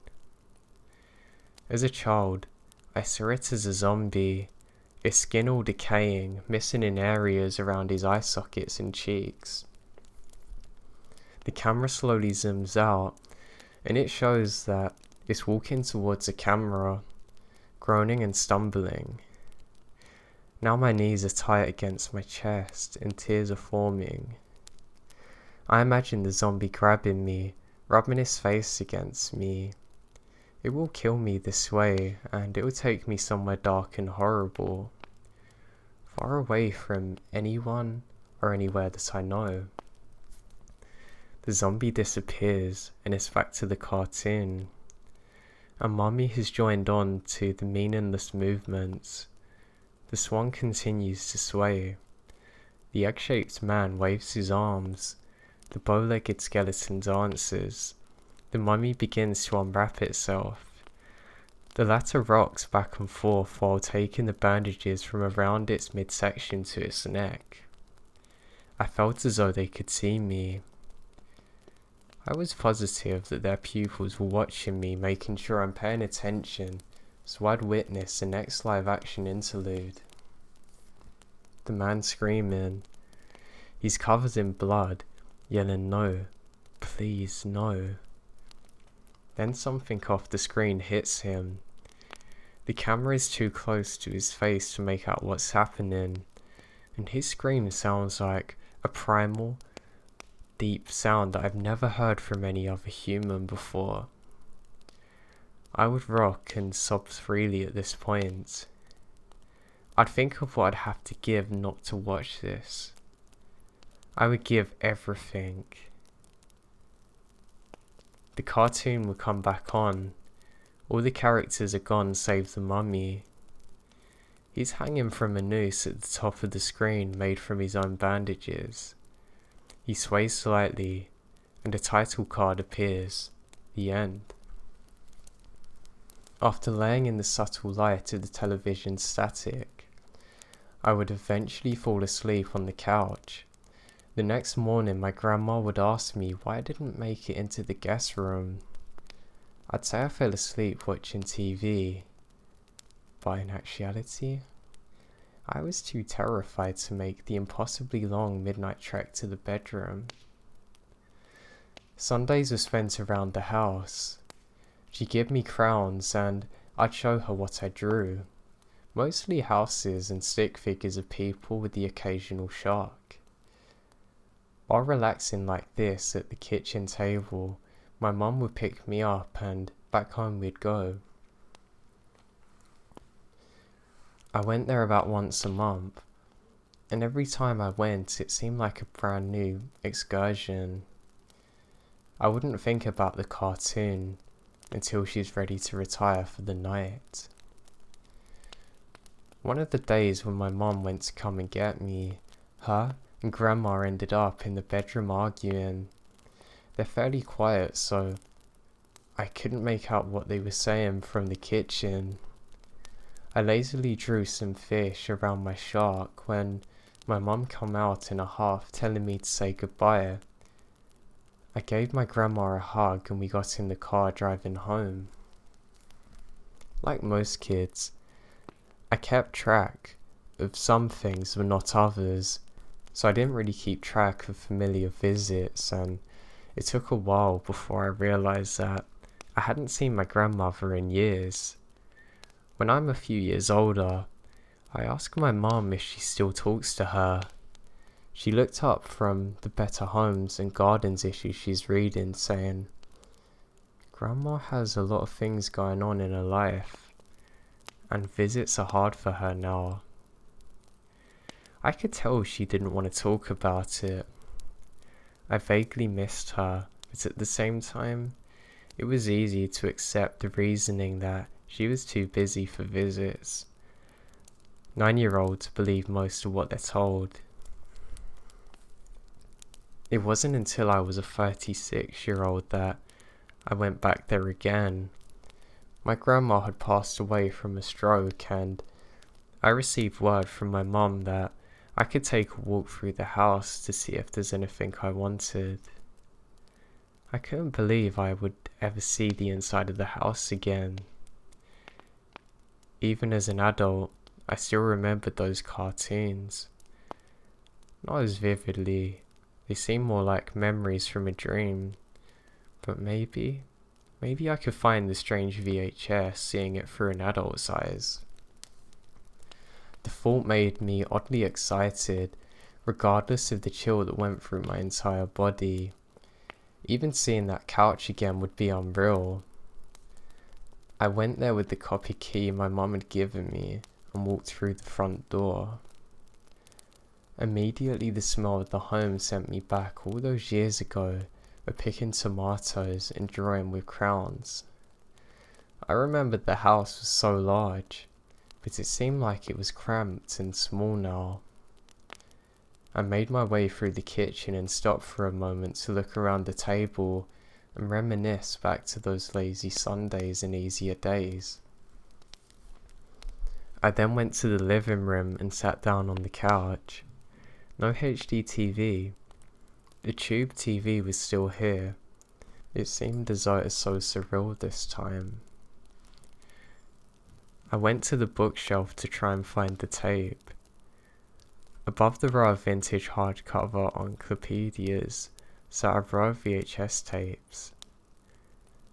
As a child, I saw it as a zombie, his skin all decaying, missing in areas around his eye sockets and cheeks. The camera slowly zooms out, and it shows that it's walking towards the camera, groaning and stumbling. Now my knees are tight against my chest and tears are forming. I imagine the zombie grabbing me, rubbing his face against me. It will kill me this way, and it will take me somewhere dark and horrible, far away from anyone or anywhere that I know. The zombie disappears and is back to the cartoon. A mummy has joined on to the meaningless movements. The swan continues to sway. The egg-shaped man waves his arms. The bow-legged skeleton dances. The mummy begins to unwrap itself. The latter rocks back and forth while taking the bandages from around its midsection to its neck. I felt as though they could see me. I was positive that their pupils were watching me, making sure I'm paying attention, so I'd witness the next live-action interlude. The man screaming. He's covered in blood, yelling no, please no. Then something off the screen hits him. The camera is too close to his face to make out what's happening, and his scream sounds like a primal, deep sound that I've never heard from any other human before. I would rock and sob freely at this point. I'd think of what I'd have to give not to watch this. I would give everything. The cartoon would come back on. All the characters are gone save the mummy. He's hanging from a noose at the top of the screen made from his own bandages. He sways slightly, and a title card appears. The end. After laying in the subtle light of the television's static, I would eventually fall asleep on the couch. The next morning my grandma would ask me why I didn't make it into the guest room. I'd say I fell asleep watching TV, but in actuality, I was too terrified to make the impossibly long midnight trek to the bedroom. Sundays were spent around the house. She'd give me crowns and I'd show her what I drew. Mostly houses and stick figures of people with the occasional shark. While relaxing like this at the kitchen table, my mum would pick me up and back home we'd go. I went there about once a month, and every time I went it seemed like a brand new excursion. I wouldn't think about the cartoon until she's ready to retire for the night. One of the days when my mum went to come and get me, her and Grandma ended up in the bedroom arguing. They're fairly quiet, so I couldn't make out what they were saying from the kitchen. I lazily drew some fish around my shark when my mum come out in a huff telling me to say goodbye. I gave my grandma a hug and we got in the car driving home. Like most kids, I kept track of some things but not others, so I didn't really keep track of familiar visits, and it took a while before I realised that I hadn't seen my grandmother in years. When I'm a few years older, I ask my mum if she still talks to her. She looked up from the Better Homes and Gardens issue she's reading, saying, "Grandma has a lot of things going on in her life, and visits are hard for her now." I could tell she didn't want to talk about it. I vaguely missed her, but at the same time, it was easy to accept the reasoning that she was too busy for visits. 9-year-olds believe most of what they're told. It wasn't until I was a 36-year-old that I went back there again. My grandma had passed away from a stroke, and I received word from my mum that I could take a walk through the house to see if there's anything I wanted. I couldn't believe I would ever see the inside of the house again. Even as an adult, I still remembered those cartoons. Not as vividly. They seem more like memories from a dream. But maybe I could find the strange VHS seeing it through an adult's eyes. The thought made me oddly excited, regardless of the chill that went through my entire body. Even seeing that couch again would be unreal. I went there with the copy key my mum had given me and walked through the front door. Immediately the smell of the home sent me back all those years ago of picking tomatoes and drawing with crowns. I remembered the house was so large, but it seemed like it was cramped and small now. I made my way through the kitchen and stopped for a moment to look around the table and reminisce back to those lazy Sundays and easier days. I then went to the living room and sat down on the couch. No HD TV. The tube TV was still here. It seemed as though it was so surreal this time. I went to the bookshelf to try and find the tape. Above the row of vintage hardcover encyclopedias sat a row of VHS tapes.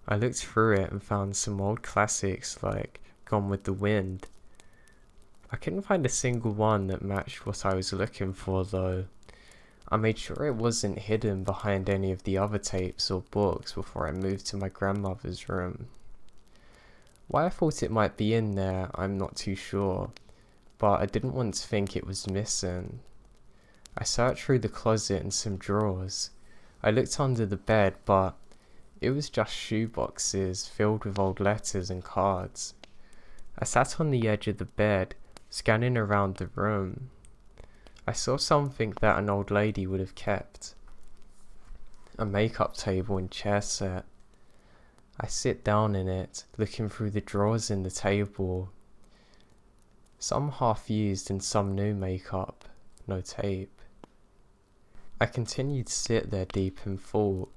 I looked through it and found some old classics like Gone with the Wind. I couldn't find a single one that matched what I was looking for though. I made sure it wasn't hidden behind any of the other tapes or books before I moved to my grandmother's room. Why I thought it might be in there, I'm not too sure, but I didn't want to think it was missing. I searched through the closet and some drawers. I looked under the bed, but it was just shoe boxes filled with old letters and cards. I sat on the edge of the bed, scanning around the room. I saw something that an old lady would have kept. A makeup table and chair set. I sit down in it, looking through the drawers in the table. Some half used and some new makeup, no tape. I continue to sit there deep in thought,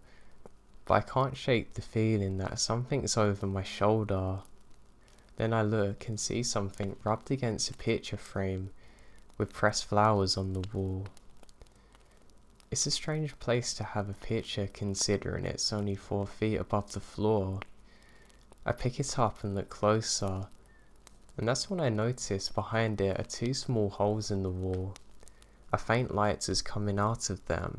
but I can't shake the feeling that something's over my shoulder. Then I look and see something rubbed against a picture frame with pressed flowers on the wall. It's a strange place to have a picture considering it's only 4 feet above the floor. I pick it up and look closer, and that's when I notice behind it are 2 small holes in the wall. A faint light is coming out of them.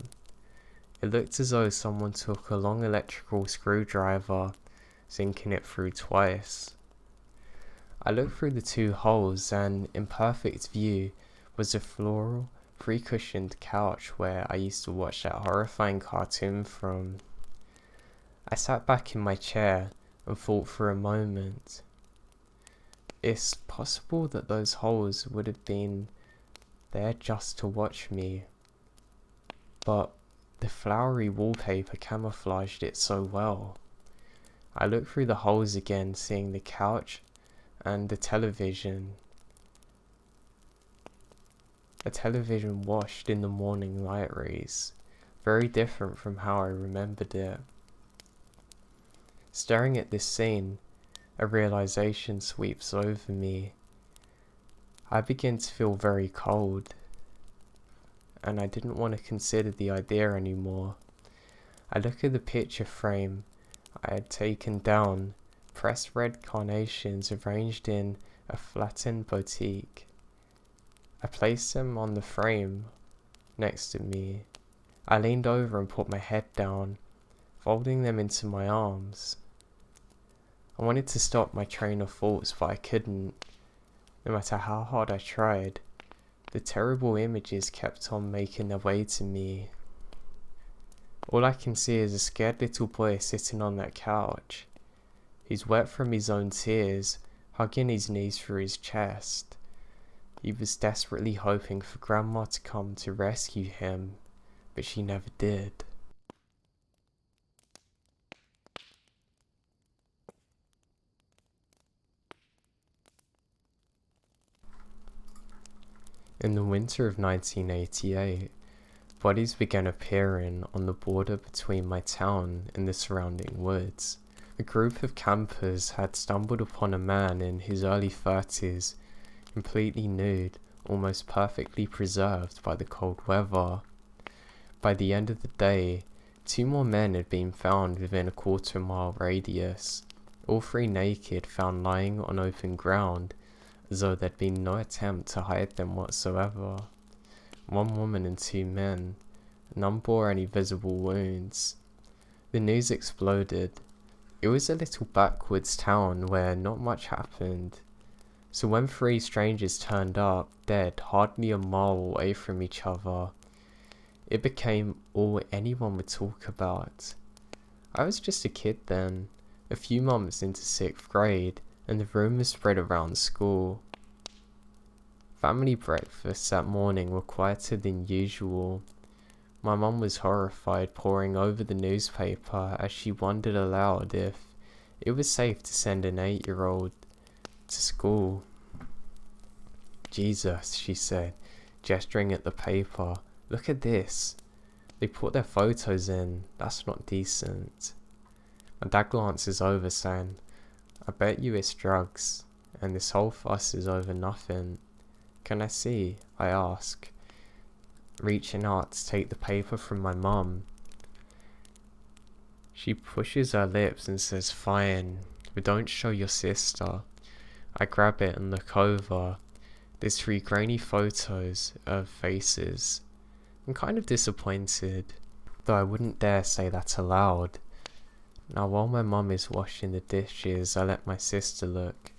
It looked as though someone took a long electrical screwdriver, sinking it through twice. I looked through the 2 holes and in perfect view was a floral, 3-cushioned couch where I used to watch that horrifying cartoon from. I sat back in my chair and thought for a moment. It's possible that those holes would have been there just to watch me, but the flowery wallpaper camouflaged it so well. I looked through the holes again, seeing the couch and the television. A television washed in the morning light rays, very different from how I remembered it. Staring at this scene, a realization sweeps over me. I begin to feel very cold, and I didn't want to consider the idea anymore. I look at the picture frame I had taken down, pressed red carnations arranged in a flattened boutique. I placed them on the frame next to me. I leaned over and put my head down, folding them into my arms. I wanted to stop my train of thoughts, but I couldn't. No matter how hard I tried, the terrible images kept on making their way to me. All I can see is a scared little boy sitting on that couch. He's wet from his own tears, hugging his knees through his chest. He was desperately hoping for Grandma to come to rescue him, but she never did. In the winter of 1988, bodies began appearing on the border between my town and the surrounding woods. A group of campers had stumbled upon a man in his early 30s, completely nude, almost perfectly preserved by the cold weather. By the end of the day, 2 more men had been found within a quarter-mile radius, all 3 naked, found lying on open ground, as though there'd been no attempt to hide them whatsoever. 1 woman and 2 men. None bore any visible wounds. The news exploded. It was a little backwoods town where not much happened. So when 3 strangers turned up, dead, hardly a mile away from each other, it became all anyone would talk about. I was just a kid then, a few months into 6th grade, and the rumours spread around school. Family breakfasts that morning were quieter than usual. My mum was horrified, poring over the newspaper as she wondered aloud if it was safe to send an 8-year-old to school. "Jesus," she said, gesturing at the paper. "Look at this. They put their photos in. That's not decent." My dad glances over, saying, "I bet you it's drugs, and this whole fuss is over nothing." "Can I see?" I ask, reaching out to take the paper from my mum. She pushes her lips and says, "Fine, but don't show your sister." I grab it and look over. There's 3 grainy photos of faces. I'm kind of disappointed, though I wouldn't dare say that aloud. Now while my mum is washing the dishes, I let my sister look.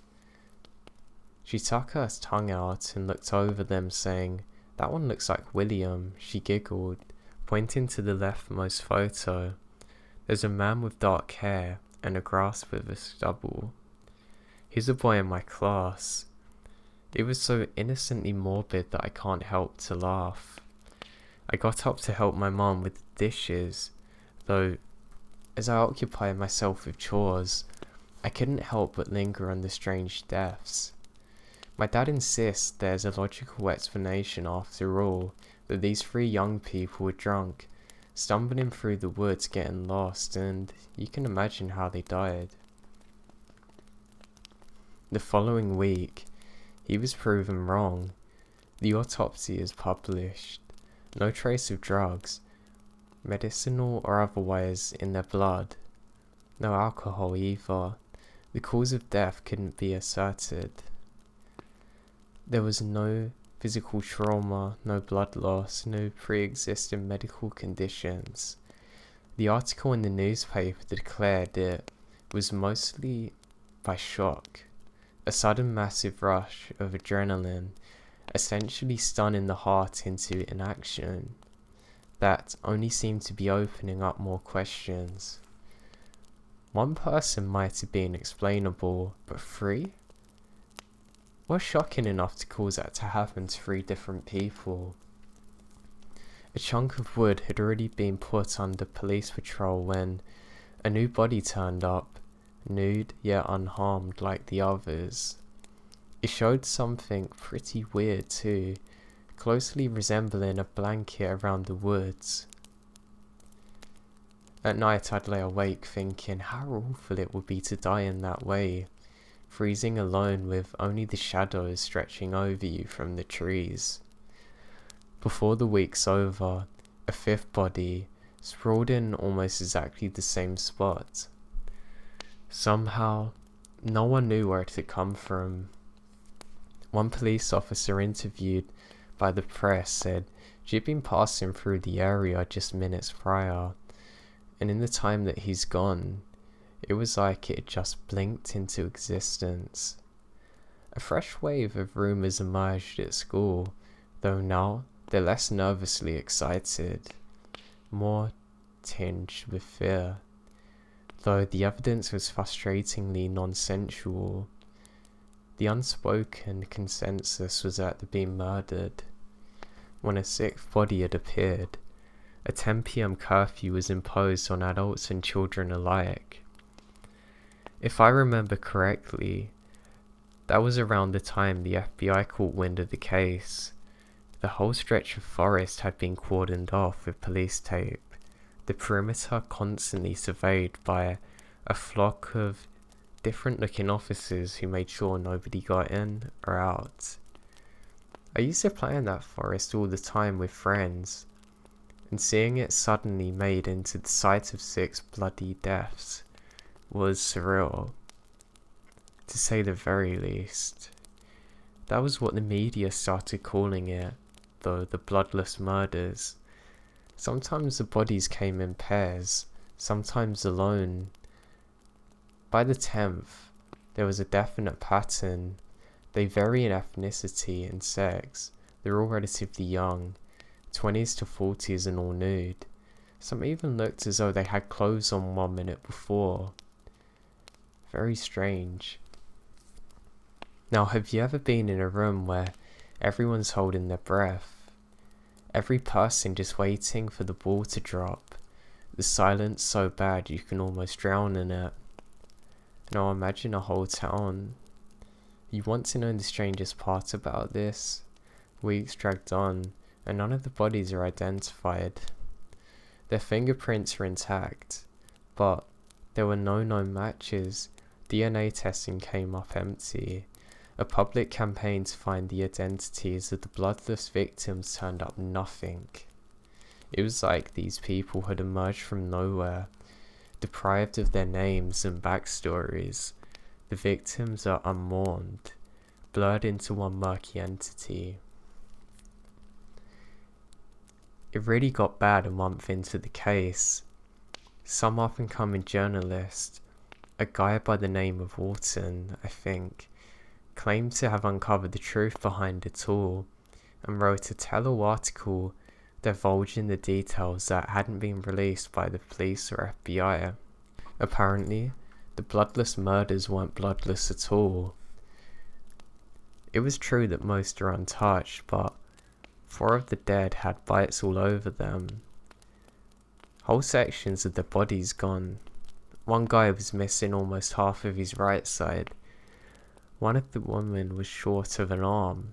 She stuck her tongue out and looked over them, saying, "That one looks like William." She giggled, pointing to the leftmost photo. There's a man with dark hair and a grass with a stubble. He's a boy in my class. It was so innocently morbid that I can't help to laugh. I got up to help my mum with the dishes, though as I occupied myself with chores, I couldn't help but linger on the strange deaths. My dad insists there's a logical explanation after all, that these 3 young people were drunk, stumbling through the woods getting lost, and you can imagine how they died. The following week, he was proven wrong. The autopsy is published. No trace of drugs, medicinal or otherwise, in their blood. No alcohol either. The cause of death couldn't be asserted. There was no physical trauma, no blood loss, no pre-existing medical conditions. The article in the newspaper declared it was mostly by shock, a sudden massive rush of adrenaline, essentially stunning the heart into inaction, that only seemed to be opening up more questions. 1 person might have been explainable, but 3? Was shocking enough to cause that to happen to 3 different people. A chunk of wood had already been put under police patrol when a new body turned up, nude yet unharmed like the others. It showed something pretty weird too, closely resembling a blanket around the woods. At night I'd lay awake thinking how awful it would be to die in that way, freezing alone with only the shadows stretching over you from the trees. Before the week's over, a fifth body sprawled in almost exactly the same spot. Somehow, no one knew where it had come from. One police officer interviewed by the press said she'd been passing through the area just minutes prior, and in the time that he's gone, it was like it had just blinked into existence. A fresh wave of rumours emerged at school, though now they're less nervously excited, more tinged with fear, though the evidence was frustratingly nonsensual. The unspoken consensus was that they'd been murdered. When a sixth body had appeared, a 10 p.m. curfew was imposed on adults and children alike. If I remember correctly, that was around the time the FBI caught wind of the case. The whole stretch of forest had been cordoned off with police tape, the perimeter constantly surveyed by a flock of different looking officers who made sure nobody got in or out. I used to play in that forest all the time with friends, and seeing it suddenly made into the site of 6 bloody deaths was surreal, to say the very least. That was what the media started calling it, though, the Bloodless murders. Sometimes the bodies came in pairs, sometimes alone. By the 10th, there was a definite pattern. They vary in ethnicity and sex. They're all relatively young, 20s to 40s and all nude. Some even looked as though they had clothes on 1 minute before. Very strange. Now, have you ever been in a room where everyone's holding their breath? Every person just waiting for the ball to drop. The silence so bad you can almost drown in it. Now imagine a whole town. You want to know the strangest part about this? Weeks dragged on, and none of the bodies are identified. Their fingerprints are intact, but there were no known matches. DNA testing came up empty. A public campaign to find the identities of the bloodless victims turned up nothing. It was like these people had emerged from nowhere, deprived of their names and backstories. The victims are unmourned, blurred into one murky entity. It really got bad a month into the case. Some up-and-coming journalist, a guy by the name of Wharton, I think, claimed to have uncovered the truth behind it all, and wrote a tell-all article divulging the details that hadn't been released by the police or FBI. Apparently, the Bloodless murders weren't bloodless at all. It was true that most are untouched, but 4 of the dead had bites all over them. Whole sections of their bodies gone. One guy was missing almost half of his right side. One of the women was short of an arm.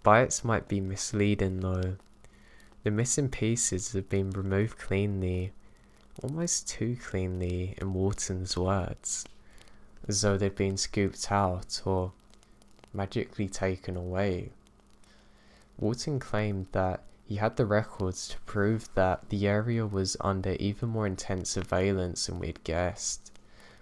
Bites might be misleading though. The missing pieces have been removed cleanly, almost too cleanly in Wharton's words, as though they'd been scooped out or magically taken away. Wharton claimed that he had the records to prove that the area was under even more intense surveillance than we'd guessed.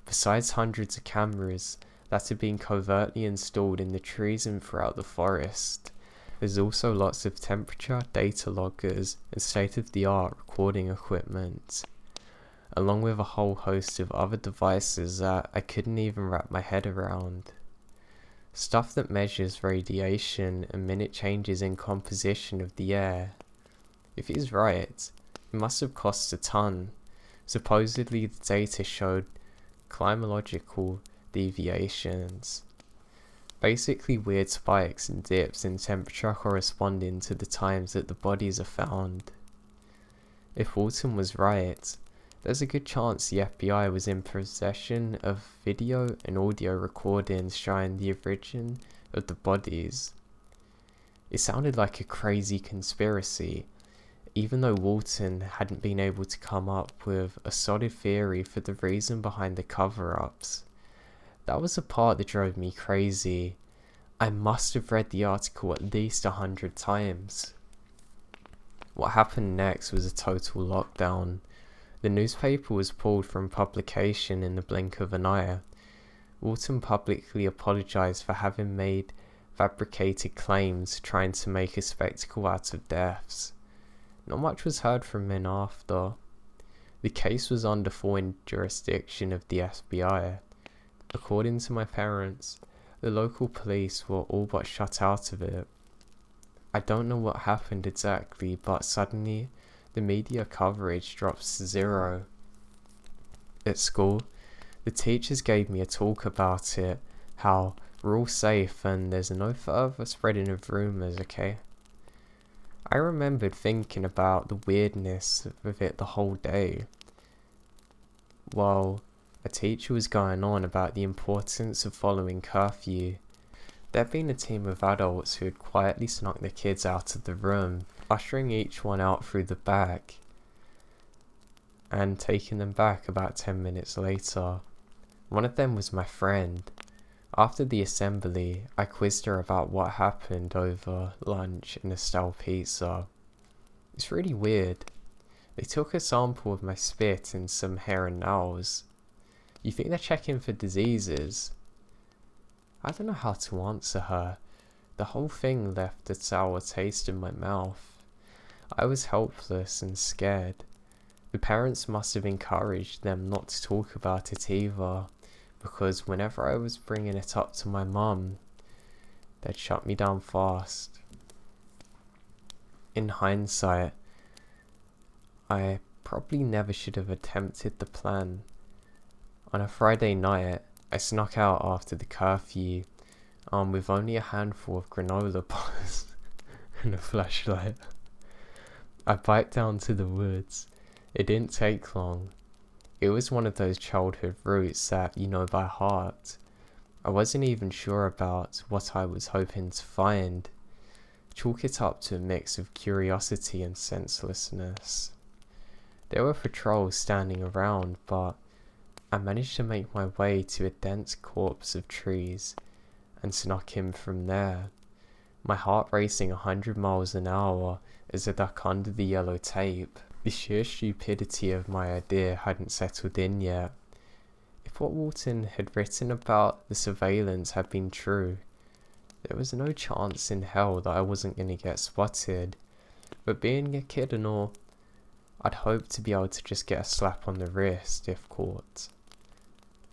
Besides hundreds of cameras that had been covertly installed in the trees and throughout the forest, there's also lots of temperature data loggers and state-of-the-art recording equipment, along with a whole host of other devices that I couldn't even wrap my head around. Stuff that measures radiation and minute changes in composition of the air. If he's right, it must have cost a ton. Supposedly the data showed climatological deviations. Basically weird spikes and dips in temperature corresponding to the times that the bodies are found. If Wharton was right, There's a good chance the FBI was in possession of video and audio recordings showing the origin of the bodies. It sounded like a crazy conspiracy, even though Walton hadn't been able to come up with a solid theory for the reason behind the cover-ups. That was the part that drove me crazy. I must have read the article at least 100 times. What happened next was a total lockdown. The newspaper was pulled from publication in the blink of an eye. Walton publicly apologised for having made fabricated claims trying to make a spectacle out of deaths. Not much was heard from him after. The case was under full jurisdiction of the FBI. According to my parents, the local police were all but shut out of it. I don't know what happened exactly, but suddenly the media coverage drops to zero. At school, the teachers gave me a talk about it, how we're all safe and there's no further spreading of rumours, okay? I remembered thinking about the weirdness of it the whole day, while a teacher was going on about the importance of following curfew. There'd been a team of adults who had quietly snuck the kids out of the room, ushering each one out through the back, and taking them back about 10 minutes later. One of them was my friend. After the assembly, I quizzed her about what happened over lunch and a stale pizza. It's really weird. They took a sample of my spit and some hair and nails. You think they're checking for diseases? I don't know how to answer her. The whole thing left a sour taste in my mouth. I was helpless and scared. The parents must have encouraged them not to talk about it either, because whenever I was bringing it up to my mum, they'd shut me down fast. In hindsight, I probably never should have attempted the plan. On a Friday night, I snuck out after the curfew, with only a handful of granola bars and a flashlight. I biked down to the woods. It didn't take long. It was one of those childhood routes that you know by heart. I wasn't even sure about what I was hoping to find. Chalk it up to a mix of curiosity and senselessness. There were patrols standing around, but I managed to make my way to a dense corpse of trees and snuck in from there, my heart racing 100 miles an hour as I ducked under the yellow tape. The sheer stupidity of my idea hadn't settled in yet. If what Walton had written about the surveillance had been true, there was no chance in hell that I wasn't going to get spotted. But being a kid and all, I'd hoped to be able to just get a slap on the wrist if caught.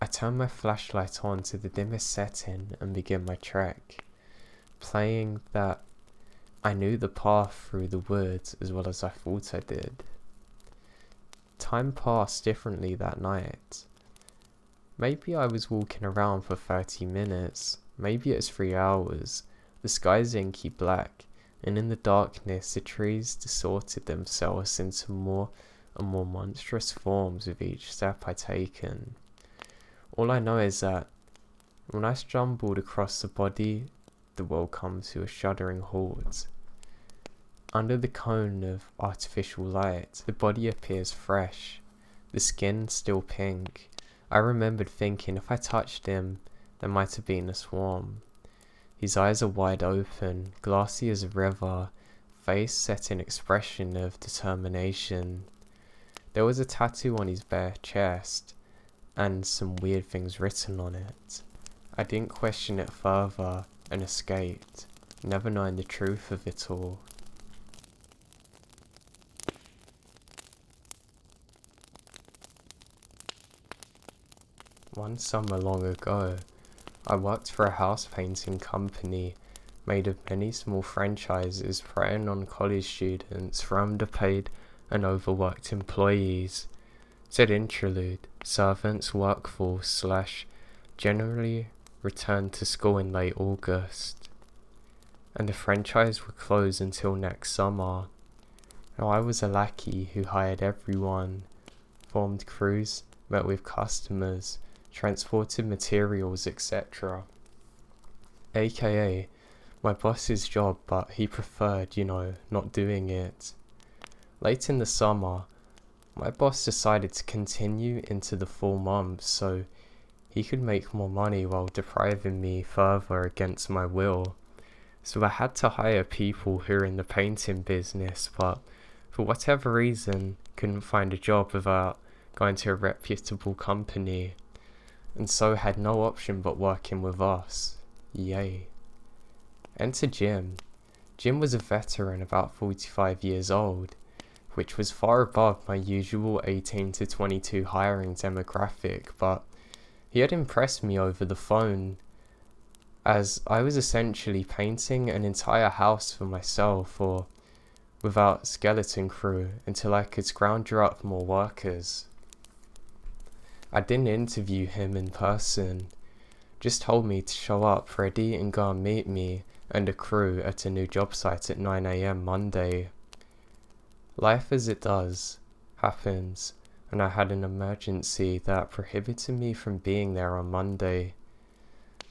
I turned my flashlight on to the dimmest setting and began my trek, playing that I knew the path through the woods as well as I thought I did. Time passed differently that night. Maybe I was walking around for 30 minutes, maybe it was 3 hours. The sky's inky black, and in the darkness the trees distorted themselves into more and more monstrous forms with each step I taken. All I know is that when I stumbled across the body, the world comes to a shuddering halt. Under the cone of artificial light, the body appears fresh, the skin still pink. I remembered thinking if I touched him, there might have been a swarm. His eyes are wide open, glassy as a river, face set in expression of determination. There was a tattoo on his bare chest, and some weird things written on it. I didn't question it further and escaped, never knowing the truth of it all. One summer long ago, I worked for a house painting company made of many small franchises preying on college students for underpaid and overworked employees. Said interlude, servants, workforce / generally returned to school in late August, and the franchise would close until next summer. Now I was a lackey who hired everyone formed crews, met with customers, transported materials, etc. AKA my boss's job, but he preferred, not doing it. Late in the summer, my boss decided to continue into the full months so he could make more money while depriving me further against my will. So I had to hire people who are in the painting business, but for whatever reason couldn't find a job without going to a reputable company, and so had no option but working with us. Yay. Enter Jim. Jim was a veteran, about 45 years old, which was far above my usual 18 to 22 hiring demographic, but he had impressed me over the phone, as I was essentially painting an entire house for myself or without skeleton crew until I could scrounge up more workers. I didn't interview him in person, just told me to show up ready and go and meet me and a crew at a new job site at 9 AM Monday. Life as it does happens, and I had an emergency that prohibited me from being there on Monday.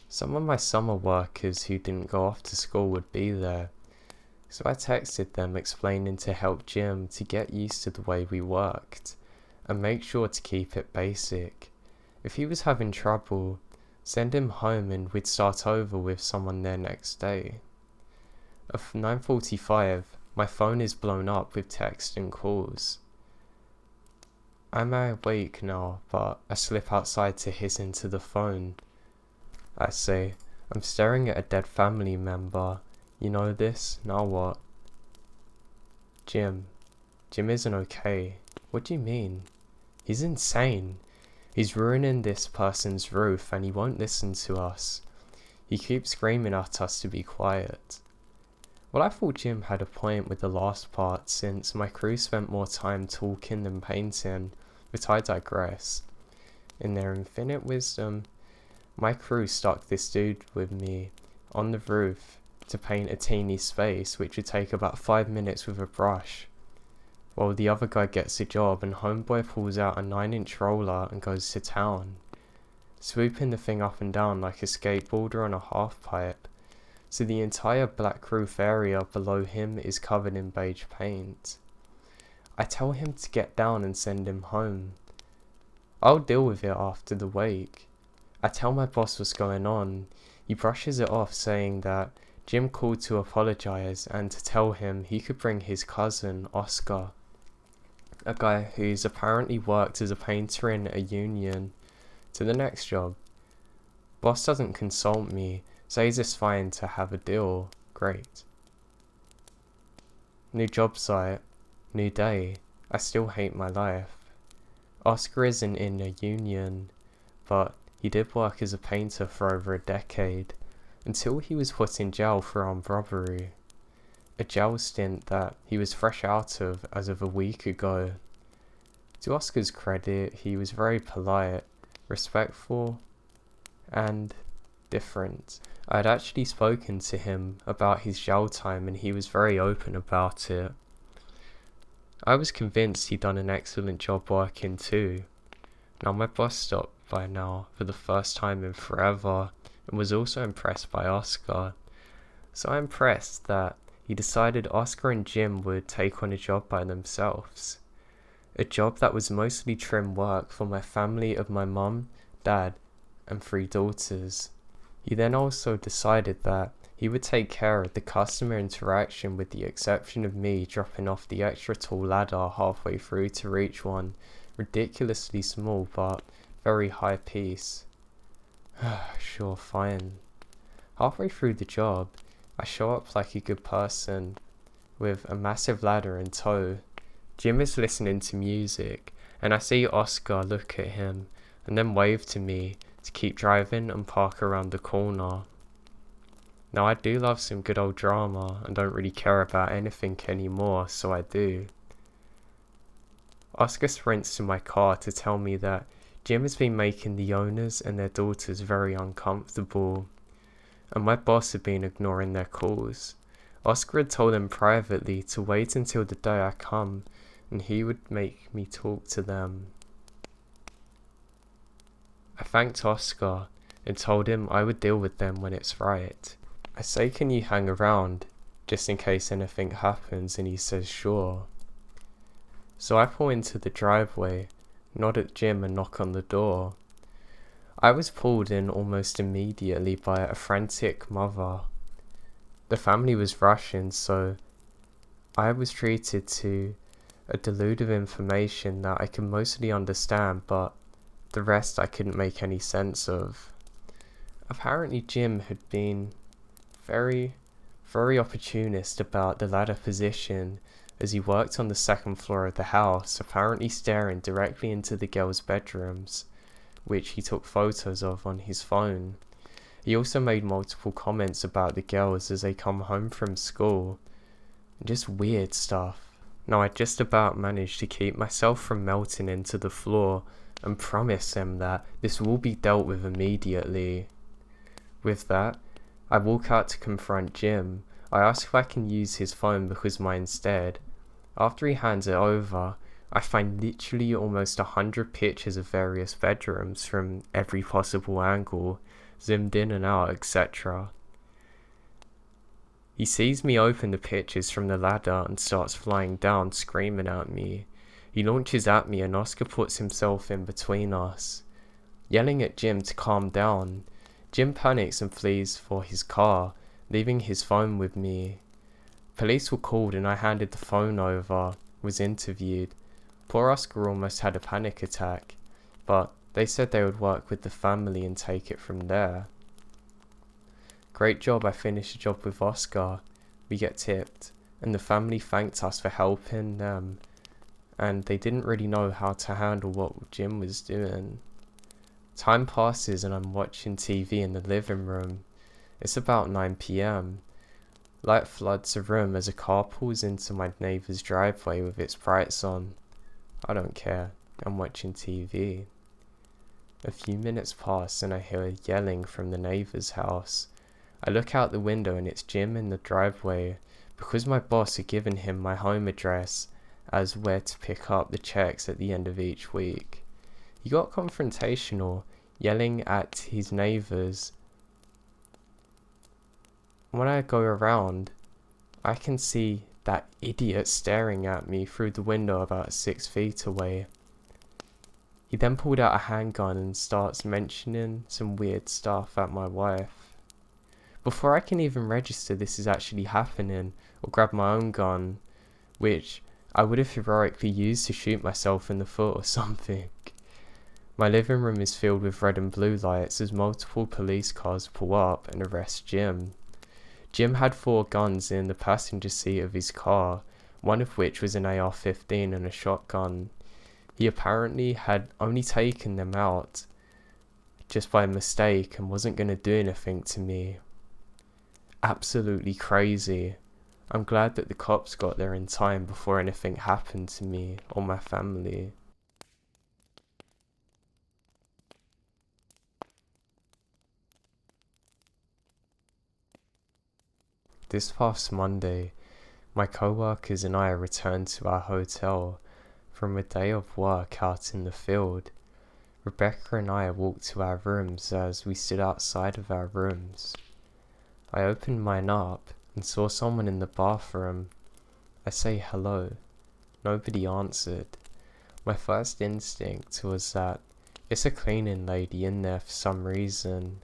Some of my summer workers who didn't go off to school would be there, so I texted them explaining to help Jim to get used to the way we worked and make sure to keep it basic. If he was having trouble, send him home and we'd start over with someone there next day. At 9:45, my phone is blown up with text and calls. I'm awake now, but I slip outside to hiss into the phone. I say, I'm staring at a dead family member. You know this? Now what? Jim isn't okay. What do you mean? He's insane. He's ruining this person's roof and he won't listen to us. He keeps screaming at us to be quiet. Well, I thought Jim had a point with the last part since my crew spent more time talking than painting, but I digress. In their infinite wisdom, my crew stuck this dude with me on the roof to paint a teeny space which would take about 5 minutes with a brush, while the other guy gets a job and homeboy pulls out a 9-inch roller and goes to town, swooping the thing up and down like a skateboarder on a half pipe, so the entire black roof area below him is covered in beige paint. I tell him to get down and send him home. I'll deal with it after the wake. I tell my boss what's going on. He brushes it off, saying that Jim called to apologize and to tell him he could bring his cousin, Oscar, a guy who's apparently worked as a painter in a union, to the next job. Boss doesn't consult me, says it's fine to have a deal. Great. New job site, new day. I still hate my life. Oscar isn't in a union, but he did work as a painter for over a decade, until he was put in jail for armed robbery. A jail stint that he was fresh out of as of a week ago. To Oscar's credit, he was very polite, respectful, and different. I had actually spoken to him about his jail time and he was very open about it. I was convinced he'd done an excellent job working too. Now my boss stopped by now for the first time in forever and was also impressed by Oscar. So I'm impressed that he decided Oscar and Jim would take on a job by themselves. A job that was mostly trim work for my family of my mum, dad, and 3 daughters. He then also decided that he would take care of the customer interaction with the exception of me dropping off the extra tall ladder halfway through to reach one ridiculously small but very high piece. Sure, fine. Halfway through the job, I show up like a good person, with a massive ladder in tow. Jim is listening to music, and I see Oscar look at him, and then wave to me to keep driving and park around the corner. Now I do love some good old drama, and don't really care about anything anymore, so I do. Oscar sprints to my car to tell me that Jim has been making the owners and their daughters very uncomfortable, and my boss had been ignoring their calls. Oscar had told them privately to wait until the day I come, and he would make me talk to them. I thanked Oscar and told him I would deal with them when it's right. I say, can you hang around just in case anything happens, and he says sure. So I pull into the driveway, nod at Jim and knock on the door. I was pulled in almost immediately by a frantic mother. The family was Russian, so I was treated to a delude of information that I could mostly understand, but the rest I couldn't make any sense of. Apparently Jim had been very opportunist about the ladder position as he worked on the second floor of the house, apparently staring directly into the girls' bedrooms, which he took photos of on his phone. He also made multiple comments about the girls as they come home from school. Just weird stuff. Now I just about managed to keep myself from melting into the floor and promise them that this will be dealt with immediately. With that, I walk out to confront Jim. I ask if I can use his phone because mine's dead. After he hands it over, I find literally almost 100 pictures of various bedrooms from every possible angle, zoomed in and out, etc. He sees me open the pictures from the ladder and starts flying down, screaming at me. He launches at me and Oscar puts himself in between us, yelling at Jim to calm down. Jim panics and flees for his car, leaving his phone with me. Police were called and I handed the phone over, was interviewed. Poor Oscar almost had a panic attack, but they said they would work with the family and take it from there. Great job, I finished the job with Oscar. We get tipped, and the family thanked us for helping them, and they didn't really know how to handle what Jim was doing. Time passes and I'm watching TV in the living room. It's about 9 PM. Light floods the room as a car pulls into my neighbour's driveway with its brights on. I don't care, I'm watching TV. A few minutes pass and I hear yelling from the neighbour's house. I look out the window and it's Jim in the driveway, because my boss had given him my home address as where to pick up the checks at the end of each week. He got confrontational, yelling at his neighbours. When I go around, I can see that idiot staring at me through the window about 6 feet away. He then pulled out a handgun and starts mentioning some weird stuff at my wife. Before I can even register this is actually happening, or grab my own gun, which I would have heroically used to shoot myself in the foot or something. My living room is filled with red and blue lights as multiple police cars pull up and arrest Jim. Jim had 4 guns in the passenger seat of his car, one of which was an AR-15 and a shotgun. He apparently had only taken them out just by mistake and wasn't going to do anything to me. Absolutely crazy. I'm glad that the cops got there in time before anything happened to me or my family. This past Monday, my co-workers and I returned to our hotel from a day of work out in the field. Rebecca and I walked to our rooms as we stood outside of our rooms. I opened mine up and saw someone in the bathroom. I say hello. Nobody answered. My first instinct was that it's a cleaning lady in there for some reason.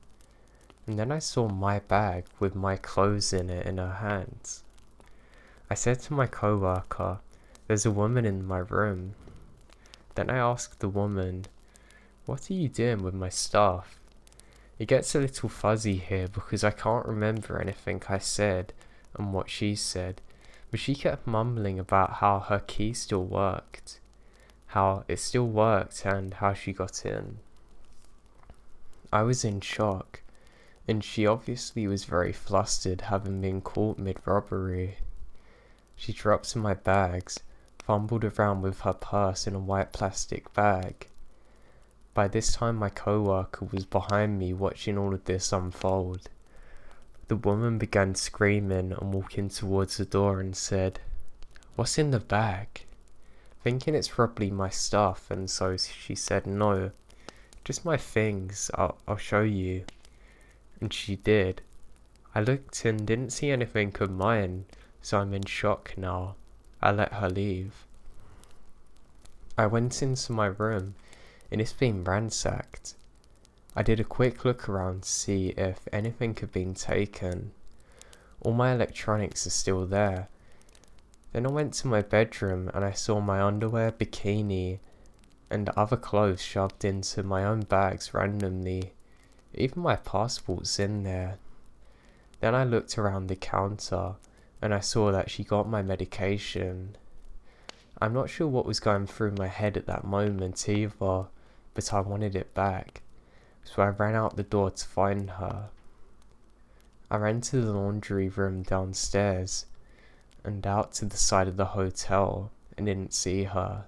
And then I saw my bag with my clothes in it in her hands. I said to my co-worker, "There's a woman in my room." Then I asked the woman, "What are you doing with my stuff?" It gets a little fuzzy here because I can't remember anything I said and what she said, but she kept mumbling about how her key still worked, how it still worked and how she got in. I was in shock, and she obviously was very flustered having been caught mid-robbery. She dropped my bags, fumbled around with her purse in a white plastic bag. By this time my co-worker was behind me watching all of this unfold. The woman began screaming and walking towards the door and said, "What's in the bag?" Thinking it's probably my stuff, and so she said no. Just my things, I'll show you. And she did. I looked and didn't see anything of mine, so I'm in shock now. I let her leave. I went into my room, and it's been ransacked. I did a quick look around to see if anything had been taken. All my electronics are still there. Then I went to my bedroom and I saw my underwear, bikini, and other clothes shoved into my own bags randomly. Even my passport's in there. Then I looked around the counter and I saw that she got my medication. I'm not sure what was going through my head at that moment either, but I wanted it back. So I ran out the door to find her. I ran to the laundry room downstairs and out to the side of the hotel and didn't see her.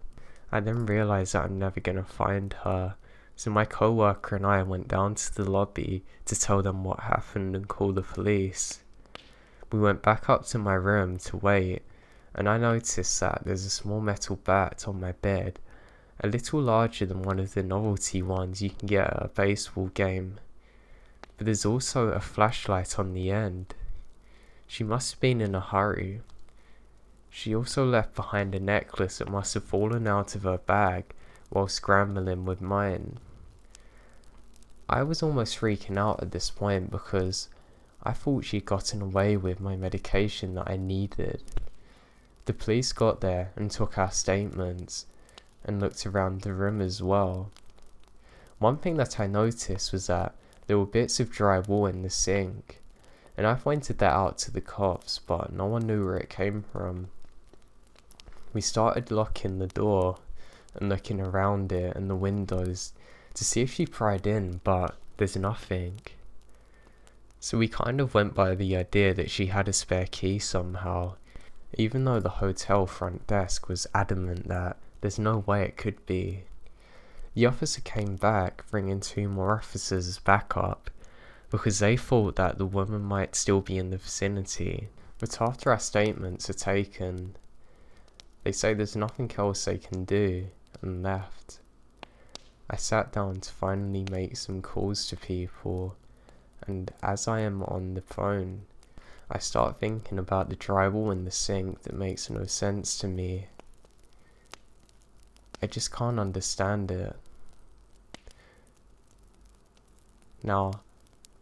I then realised that I'm never going to find her, so my co-worker and I went down to the lobby to tell them what happened and call the police. We went back up to my room to wait, and I noticed that there's a small metal bat on my bed, a little larger than one of the novelty ones you can get at a baseball game. But there's also a flashlight on the end. She must have been in a hurry. She also left behind a necklace that must have fallen out of her bag while scrambling with mine. I was almost freaking out at this point because I thought she'd gotten away with my medication that I needed. The police got there and took our statements and looked around the room as well. One thing that I noticed was that there were bits of drywall in the sink, and I pointed that out to the cops, but no one knew where it came from. We started locking the door and looking around it and the windows to see if she pried in, but there's nothing. So we kind of went by the idea that she had a spare key somehow, even though the hotel front desk was adamant that there's no way it could be. The officer came back, bringing 2 more officers as backup, because they thought that the woman might still be in the vicinity. But after our statements are taken, they say there's nothing else they can do, and left. I sat down to finally make some calls to people, and as I am on the phone, I start thinking about the drywall in the sink that makes no sense to me. I just can't understand it. Now,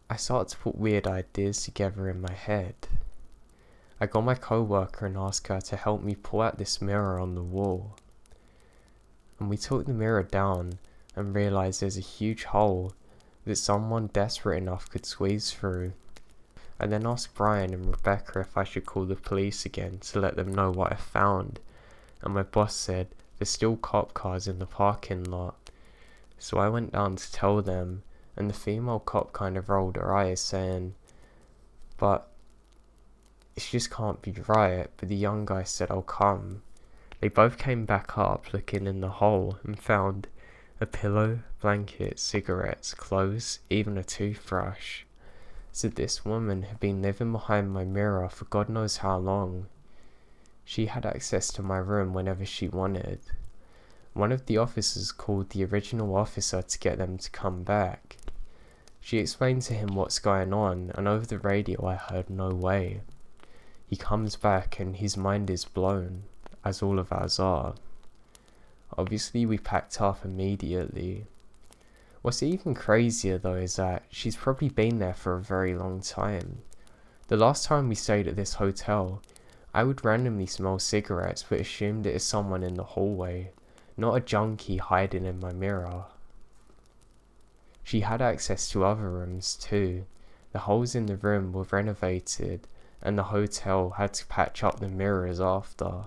I start to put weird ideas together in my head. I got my co-worker and asked her to help me pull out this mirror on the wall. And we took the mirror down and realised there's a huge hole that someone desperate enough could squeeze through. I then asked Brian and Rebecca if I should call the police again to let them know what I found, and my boss said there's still cop cars in the parking lot. So I went down to tell them, and the female cop kind of rolled her eyes saying, "But it just can't be right," but the young guy said, "I'll come." They both came back up looking in the hole and found a pillow, blanket, cigarettes, clothes, even a toothbrush. So this woman had been living behind my mirror for God knows how long. She had access to my room whenever she wanted. One of the officers called the original officer to get them to come back. She explained to him what's going on, and over the radio I heard no way. He comes back and his mind is blown, as all of ours are. Obviously we packed up immediately. What's even crazier though is that she's probably been there for a very long time. The last time we stayed at this hotel, I would randomly smell cigarettes but assumed it is someone in the hallway, not a junkie hiding in my mirror. She had access to other rooms too. The holes in the room were renovated and the hotel had to patch up the mirrors after.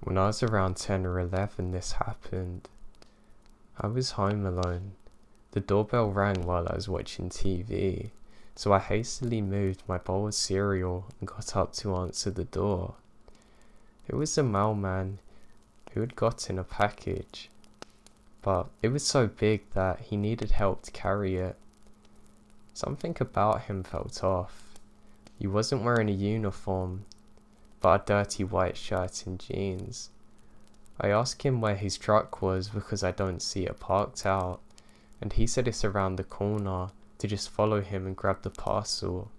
When I was around 10 or 11 this happened. I was home alone. The doorbell rang while I was watching TV, so I hastily moved my bowl of cereal and got up to answer the door. It was the mailman who had gotten a package, but it was so big that he needed help to carry it. Something about him felt off. He wasn't wearing a uniform, but a dirty white shirt and jeans. I asked him where his truck was because I don't see it parked out, and he said it's around the corner, to just follow him and grab the parcel.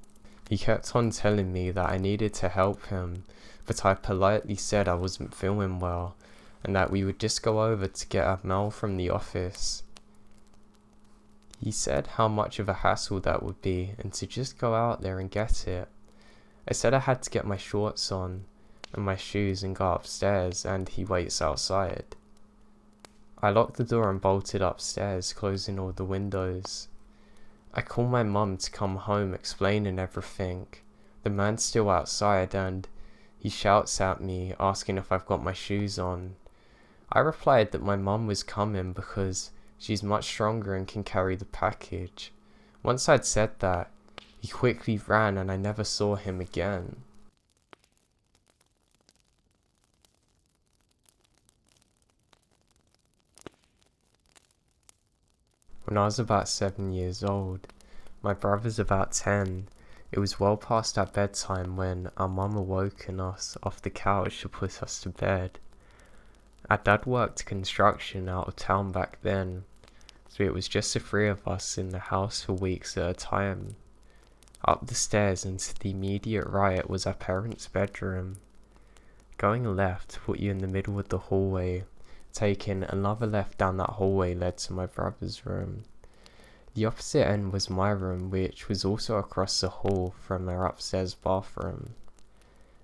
He kept on telling me that I needed to help him, but I politely said I wasn't feeling well, and that we would just go over to get our mail from the office. He said how much of a hassle that would be, and to just go out there and get it. I said I had to get my shorts on, and my shoes and go upstairs, and he waits outside. I locked the door and bolted upstairs, closing all the windows. I call my mum to come home, explaining everything. The man's still outside and he shouts at me, asking if I've got my shoes on. I replied that my mum was coming because she's much stronger and can carry the package. Once I'd said that, he quickly ran and I never saw him again. When I was about 7 years old, my brother's about 10, it was well past our bedtime when our mum awoken us off the couch to put us to bed. Our dad worked construction out of town back then, so it was just the three of us in the house for weeks at a time. Up the stairs and to the immediate right was our parents' bedroom. Going left put you in the middle of the hallway. Taking another left down that hallway led to my brother's room. The opposite end was my room, which was also across the hall from our upstairs bathroom.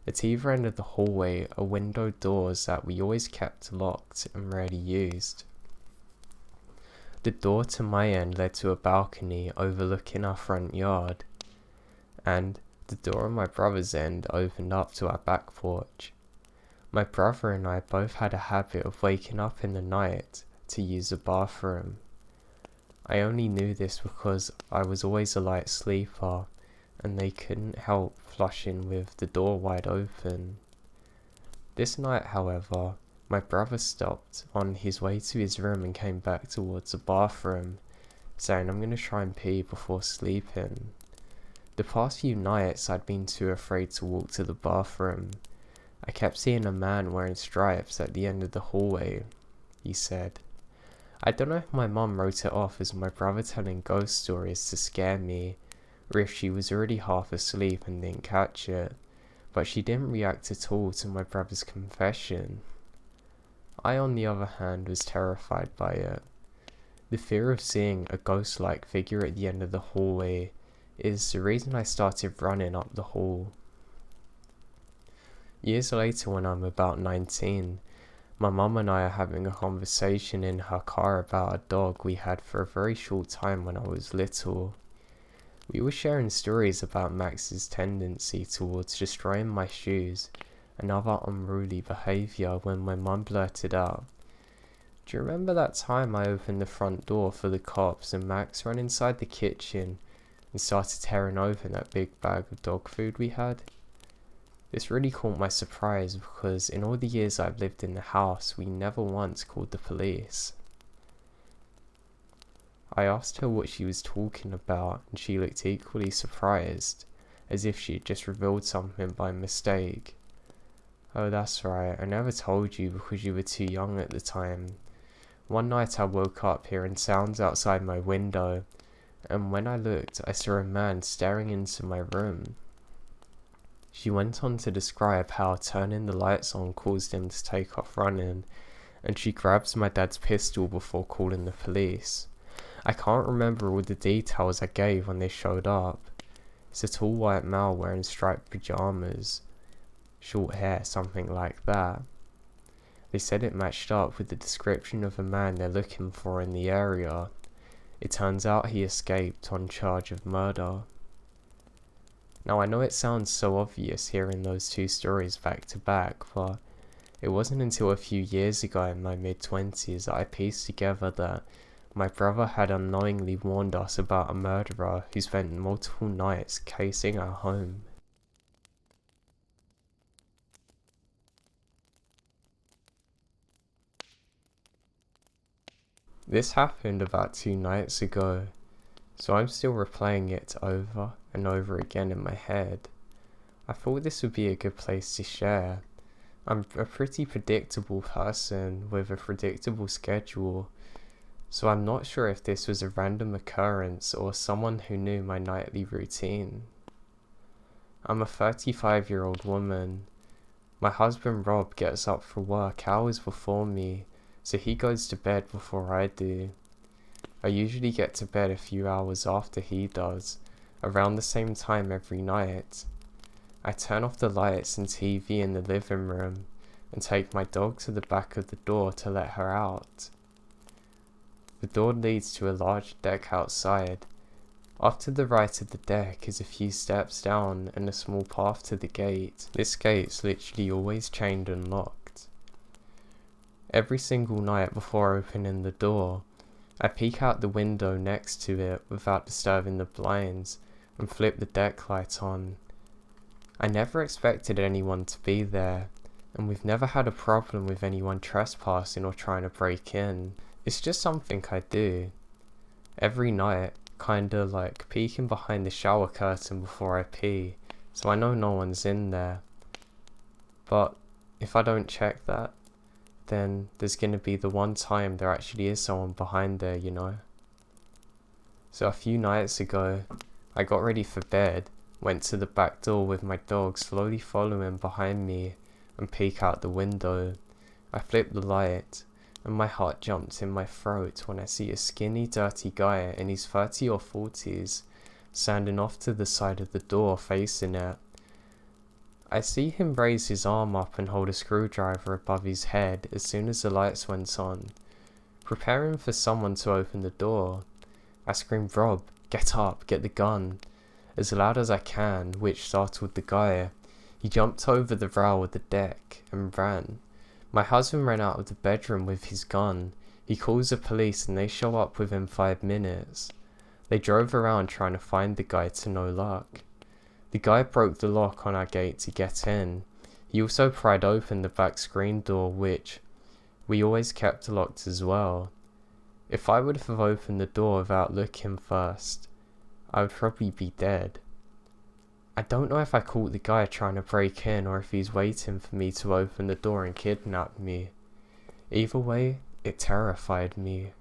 At either end of the hallway are window doors that we always kept locked and rarely used. The door to my end led to a balcony overlooking our front yard, and the door on my brother's end opened up to our back porch. My brother and I both had a habit of waking up in the night to use the bathroom. I only knew this because I was always a light sleeper, and they couldn't help flushing with the door wide open. This night, however, my brother stopped on his way to his room and came back towards the bathroom, saying I'm going to try and pee before sleeping. The past few nights I'd been too afraid to walk to the bathroom. I kept seeing a man wearing stripes at the end of the hallway, he said. I don't know if my mum wrote it off as my brother telling ghost stories to scare me, or if she was already half asleep and didn't catch it, but she didn't react at all to my brother's confession. I, on the other hand, was terrified by it. The fear of seeing a ghost-like figure at the end of the hallway is the reason I started running up the hall. Years later, when I'm about 19, my mum and I are having a conversation in her car about a dog we had for a very short time when I was little. We were sharing stories about Max's tendency towards destroying my shoes and other unruly behaviour when my mum blurted out, "Do you remember that time I opened the front door for the cops and Max ran inside the kitchen and started tearing open that big bag of dog food we had?" This really caught my surprise because in all the years I've lived in the house, we never once called the police. I asked her what she was talking about and she looked equally surprised, as if she had just revealed something by mistake. "Oh, that's right, I never told you because you were too young at the time. One night I woke up hearing sounds outside my window, and when I looked I saw a man staring into my room." She went on to describe how turning the lights on caused him to take off running, and she grabs my dad's pistol before calling the police. I can't remember all the details I gave when they showed up. It's a tall white male wearing striped pajamas, short hair, something like that. They said it matched up with the description of a man they're looking for in the area. It turns out he escaped on charge of murder. Now I know it sounds so obvious hearing those two stories back to back, but it wasn't until a few years ago in my mid-20s that I pieced together that my brother had unknowingly warned us about a murderer who spent multiple nights casing our home. This happened about 2 nights ago, so I'm still replaying it over and over again in my head. I thought this would be a good place to share. I'm a pretty predictable person with a predictable schedule, so I'm not sure if this was a random occurrence or someone who knew my nightly routine. I'm a 35-year-old woman. My husband Rob gets up for work hours before me, so he goes to bed before I do. I usually get to bed a few hours after he does, around the same time every night. I turn off the lights and TV in the living room and take my dog to the back of the door to let her out. The door leads to a large deck outside. Off to the right of the deck is a few steps down and a small path to the gate. This gate's literally always chained and locked. Every single night before opening the door, I peek out the window next to it without disturbing the blinds and flip the deck light on. I never expected anyone to be there, and we've never had a problem with anyone trespassing or trying to break in. It's just something I do. Every night, kinda like peeking behind the shower curtain before I pee, so I know no one's in there. But if I don't check that, then there's gonna be the one time there actually is someone behind there, you know? So a few nights ago, I got ready for bed, went to the back door with my dog slowly following behind me and peek out the window. I flipped the light, and my heart jumped in my throat when I see a skinny, dirty guy in his 30s or 40s standing off to the side of the door facing it. I see him raise his arm up and hold a screwdriver above his head as soon as the lights went on, preparing for someone to open the door. I screamed, "Rob, get up, get the gun," as loud as I can, which startled the guy. He jumped over the rail of the deck and ran. My husband ran out of the bedroom with his gun. He calls the police and they show up within 5 minutes. They drove around trying to find the guy to no luck. The guy broke the lock on our gate to get in. He also pried open the back screen door, which we always kept locked as well. If I would have opened the door without looking first, I would probably be dead. I don't know if I caught the guy trying to break in or if he's waiting for me to open the door and kidnap me. Either way, it terrified me.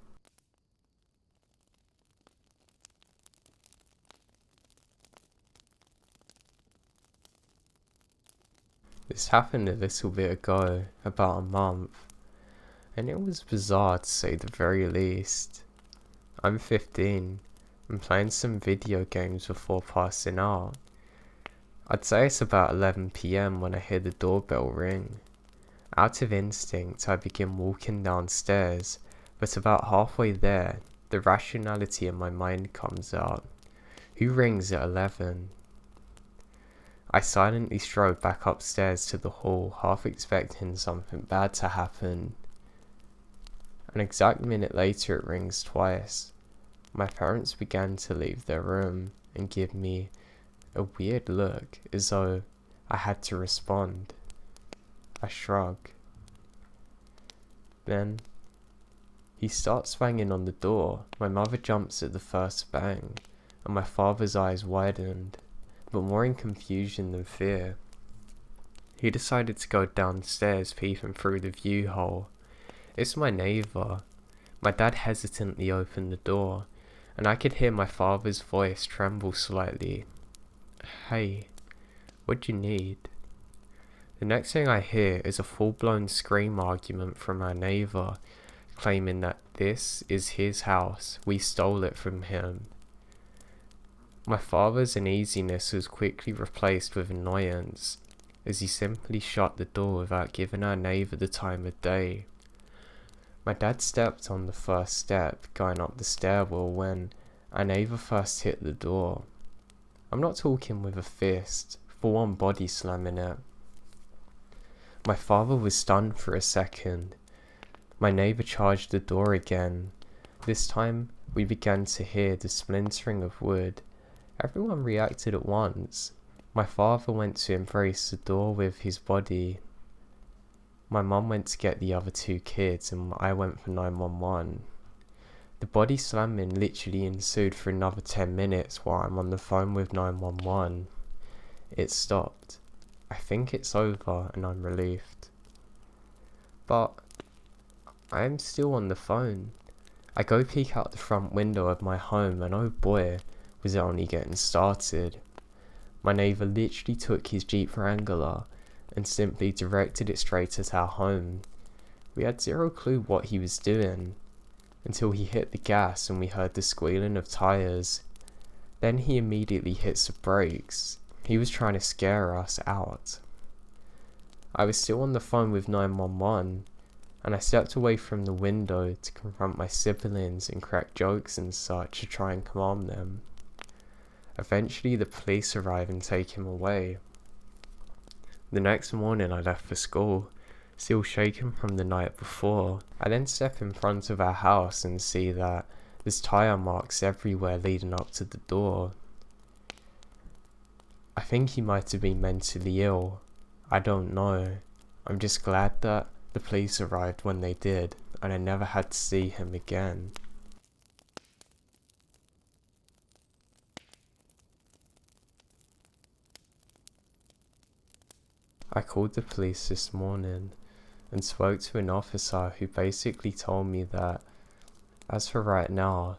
This happened a little bit ago, about a month, and it was bizarre to say the very least. I'm 15, and playing some video games before passing out. I'd say it's about 11 PM when I hear the doorbell ring. Out of instinct, I begin walking downstairs, but about halfway there, the rationality in my mind comes out. Who rings at 11? I silently strode back upstairs to the hall, half expecting something bad to happen. An exact minute later it rings twice. My parents began to leave their room and give me a weird look, as though I had to respond. I shrug. Then he starts banging on the door. My mother jumps at the first bang, and my father's eyes widened, but more in confusion than fear. He decided to go downstairs, peeping through the view hole. It's my neighbour. My dad hesitantly opened the door, and I could hear my father's voice tremble slightly. "Hey, what do you need?" The next thing I hear is a full-blown scream argument from our neighbour, claiming that this is his house, we stole it from him. My father's uneasiness was quickly replaced with annoyance, as he simply shut the door without giving our neighbour the time of day. My dad stepped on the first step, going up the stairwell, when our neighbour first hit the door. I'm not talking with a fist, full-on body slamming it. My father was stunned for a second. My neighbour charged the door again. This time, we began to hear the splintering of wood. Everyone reacted at once. My father went to embrace the door with his body. My mum went to get the other two kids, and I went for 911. The body slamming literally ensued for another 10 minutes while I'm on the phone with 911. It stopped. I think it's over and I'm relieved. But I'm still on the phone. I go peek out the front window of my home and oh boy, was it only getting started. My neighbour literally took his Jeep Wrangler and simply directed it straight at our home. We had zero clue what he was doing until he hit the gas and we heard the squealing of tyres. Then he immediately hits the brakes. He was trying to scare us out. I was still on the phone with 911 and I stepped away from the window to confront my siblings and crack jokes and such to try and calm them. Eventually the police arrive and take him away. The next morning I left for school, still shaken from the night before. I then step in front of our house and see that there's tyre marks everywhere leading up to the door. I think he might have been mentally ill. I don't know. I'm just glad that the police arrived when they did and I never had to see him again. I called the police this morning and spoke to an officer who basically told me that as for right now,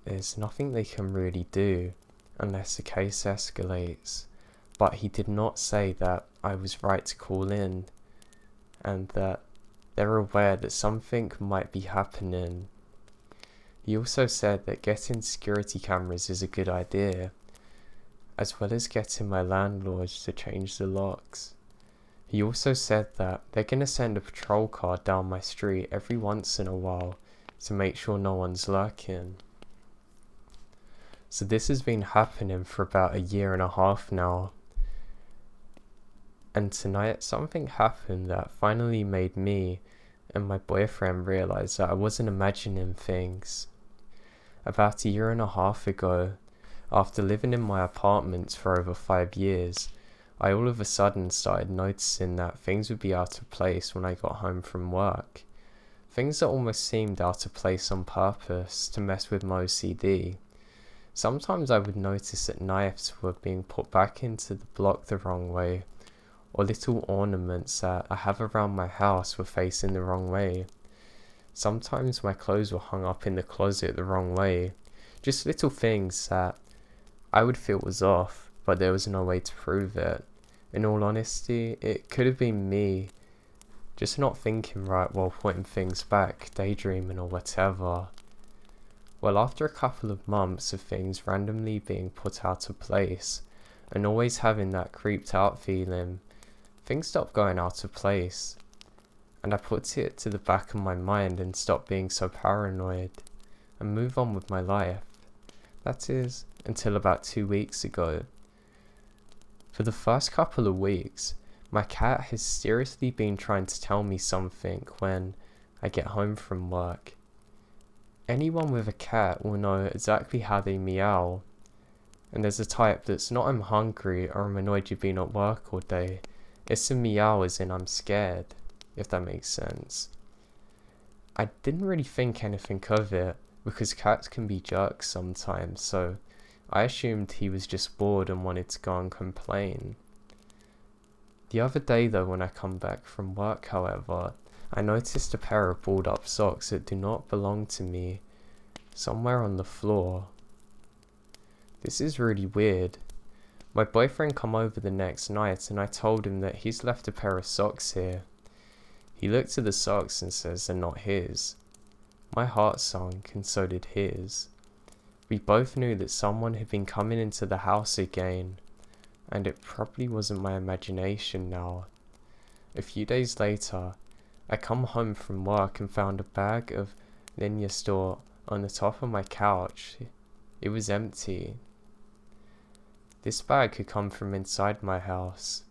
there's nothing they can really do unless the case escalates, but he did not say that I was right to call in and that they're aware that something might be happening. He also said that getting security cameras is a good idea, as well as getting my landlord to change the locks. He also said that they're going to send a patrol car down my street every once in a while to make sure no one's lurking. So this has been happening for about 1.5 years now. And tonight something happened that finally made me and my boyfriend realize that I wasn't imagining things. About 1.5 years ago, after living in my apartment for over 5 years, I all of a sudden started noticing that things would be out of place when I got home from work. Things that almost seemed out of place on purpose to mess with my OCD. Sometimes I would notice that knives were being put back into the block the wrong way, or little ornaments that I have around my house were facing the wrong way. Sometimes my clothes were hung up in the closet the wrong way. Just little things that I would feel was off, but there was no way to prove it. In all honesty, it could have been me just not thinking right while putting things back, daydreaming or whatever. Well, after a couple of months of things randomly being put out of place, and always having that creeped out feeling, things stopped going out of place, and I put it to the back of my mind and stopped being so paranoid, and move on with my life. That is, until about 2 weeks ago. For the first couple of weeks, my cat has seriously been trying to tell me something when I get home from work. Anyone with a cat will know exactly how they meow, and there's a type that's not I'm hungry or I'm annoyed you've been at work all day. It's a meow as in I'm scared, if that makes sense. I didn't really think anything of it because cats can be jerks sometimes, so I assumed he was just bored and wanted to go and complain. The other day though, when I come back from work however, I noticed a pair of balled up socks that do not belong to me somewhere on the floor. This is really weird. My boyfriend come over the next night and I told him that he's left a pair of socks here. He looked at the socks and says they're not his. My heart sunk and so did his. We both knew that someone had been coming into the house again, and it probably wasn't my imagination now. A few days later, I come home from work and found a bag of Ninja store on the top of my couch. It was empty. This bag had come from inside my house.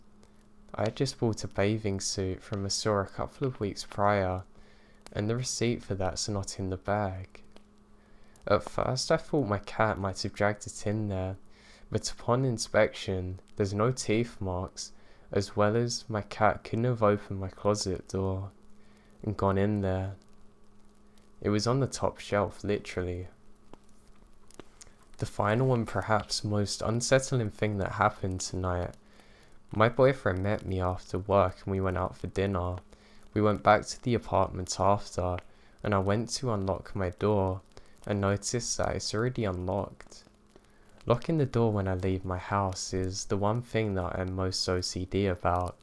I had just bought a bathing suit from a store a couple of weeks prior, and the receipt for that's not in the bag. At first I thought my cat might have dragged it in there, but upon inspection there's no teeth marks, as well as my cat couldn't have opened my closet door and gone in there. It was on the top shelf, literally. The final and perhaps most unsettling thing that happened tonight. My boyfriend met me after work and we went out for dinner. We went back to the apartment after, and I went to unlock my door and noticed that it's already unlocked. Locking the door when I leave my house is the one thing that I'm most OCD about.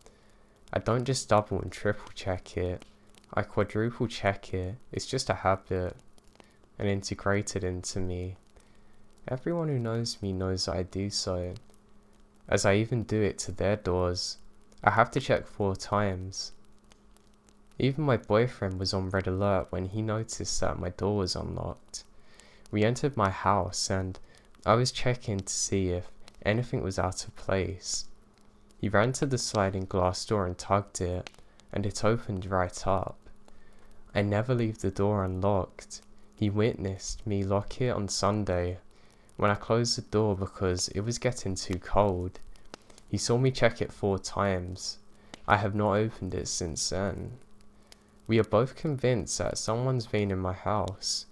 I don't just double and triple check it, I quadruple check it. It's just a habit and integrated into me. Everyone who knows me knows that I do so, as I even do it to their doors. I have to check 4 times. Even my boyfriend was on red alert when he noticed that my door was unlocked. We entered my house and I was checking to see if anything was out of place. He ran to the sliding glass door and tugged it, and it opened right up. I never leave the door unlocked. He witnessed me lock it on Sunday when I closed the door because it was getting too cold. He saw me check it 4 times. I have not opened it since then. We are both convinced that someone's been in my house.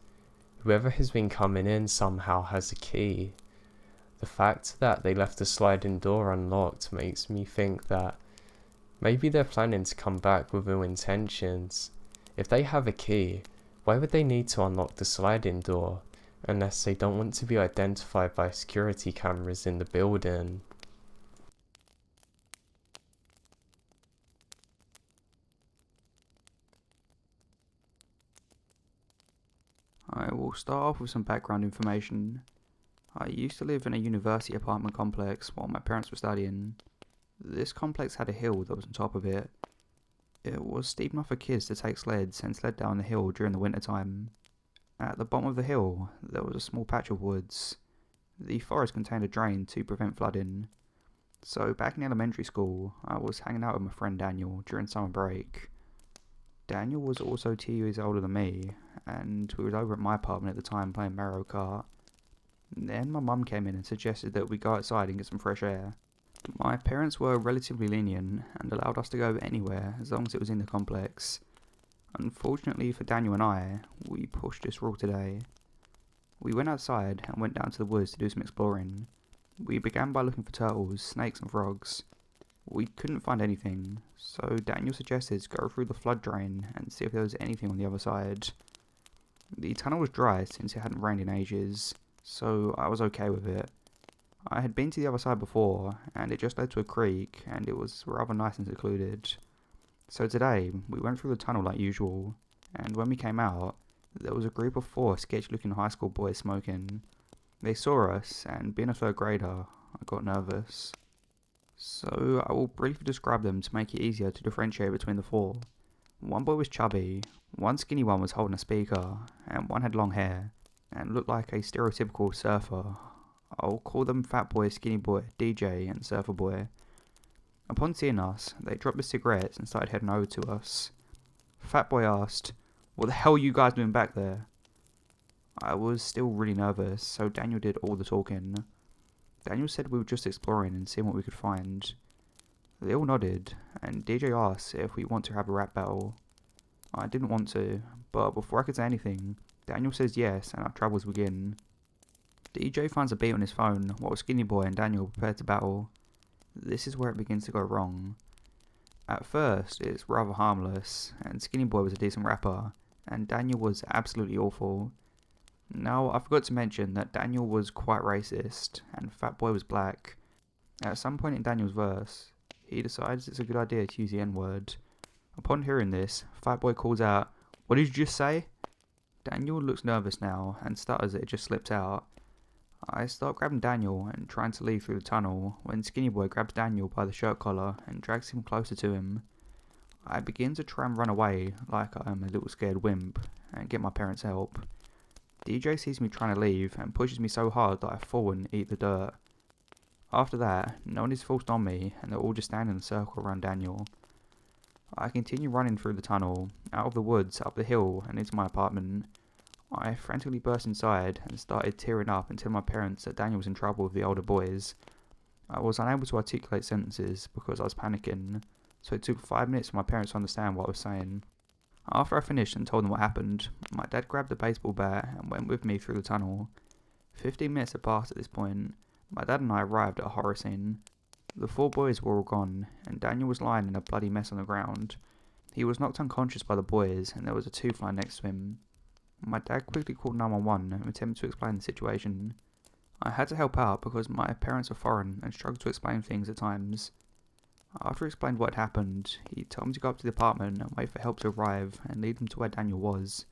Whoever has been coming in somehow has a key. The fact that they left the sliding door unlocked makes me think that maybe they're planning to come back with ill intentions. If they have a key, why would they need to unlock the sliding door unless they don't want to be identified by security cameras in the building? I will start off with some background information. I used to live in a university apartment complex while my parents were studying. This complex had a hill that was on top of it. It was steep enough for kids to take sleds and sled down the hill during the winter time. At the bottom of the hill, there was a small patch of woods. The forest contained a drain to prevent flooding. So back in elementary school, I was hanging out with my friend Daniel during summer break. Daniel was also 2 years older than me, and we were over at my apartment at the time playing Mario Kart. Then my mum came in and suggested that we go outside and get some fresh air. My parents were relatively lenient and allowed us to go anywhere as long as it was in the complex. Unfortunately for Daniel and I, we pushed this rule today. We went outside and went down to the woods to do some exploring. We began by looking for turtles, snakes and frogs. We couldn't find anything, so Daniel suggested to go through the flood drain and see if there was anything on the other side. The tunnel was dry since it hadn't rained in ages, so I was okay with it. I had been to the other side before, and it just led to a creek, and it was rather nice and secluded. So today, we went through the tunnel like usual, and when we came out, there was a group of 4 sketchy-looking high school boys smoking. They saw us, and being a 3rd grader, I got nervous. So I will briefly describe them to make it easier to differentiate between the 4. One boy was chubby, one skinny one was holding a speaker, and one had long hair, and looked like a stereotypical surfer. I'll call them Fat Boy, Skinny Boy, DJ, and Surfer Boy. Upon seeing us, they dropped the cigarettes and started heading over to us. Fat Boy asked, "What the hell are you guys doing back there?" I was still really nervous, so Daniel did all the talking. Daniel said we were just exploring and seeing what we could find. They all nodded, and DJ asked if we want to have a rap battle. I didn't want to, but before I could say anything, Daniel says yes and our troubles begin. DJ finds a beat on his phone while Skinny Boy and Daniel prepare to battle. This is where it begins to go wrong. At first, it's rather harmless, and Skinny Boy was a decent rapper, and Daniel was absolutely awful. Now, I forgot to mention that Daniel was quite racist, and Fat Boy was black. At some point in Daniel's verse, he decides it's a good idea to use the N-word. Upon hearing this, Fat Boy calls out, "What did you just say?" Daniel looks nervous now, and stutters that it just slipped out. I start grabbing Daniel and trying to leave through the tunnel, when Skinny Boy grabs Daniel by the shirt collar and drags him closer to him. I begin to try and run away, like I am a little scared wimp, and get my parents' help. DJ sees me trying to leave and pushes me so hard that I fall and eat the dirt. After that, no one is forced on me, and they're all just standing in a circle around Daniel. I continue running through the tunnel, out of the woods, up the hill, and into my apartment. I frantically burst inside and started tearing up and telling my parents that Daniel was in trouble with the older boys. I was unable to articulate sentences because I was panicking, so it took 5 minutes for my parents to understand what I was saying. After I finished and told them what happened, my dad grabbed a baseball bat and went with me through the tunnel. 15 minutes had passed at this point. My dad and I arrived at a horror scene. The 4 boys were all gone, and Daniel was lying in a bloody mess on the ground. He was knocked unconscious by the boys, and there was a tooth line next to him. My dad quickly called 911 and attempted to explain the situation. I had to help out because my parents are foreign and struggled to explain things at times. After he explained what had happened, he told me to go up to the apartment and wait for help to arrive and lead them to where Daniel was.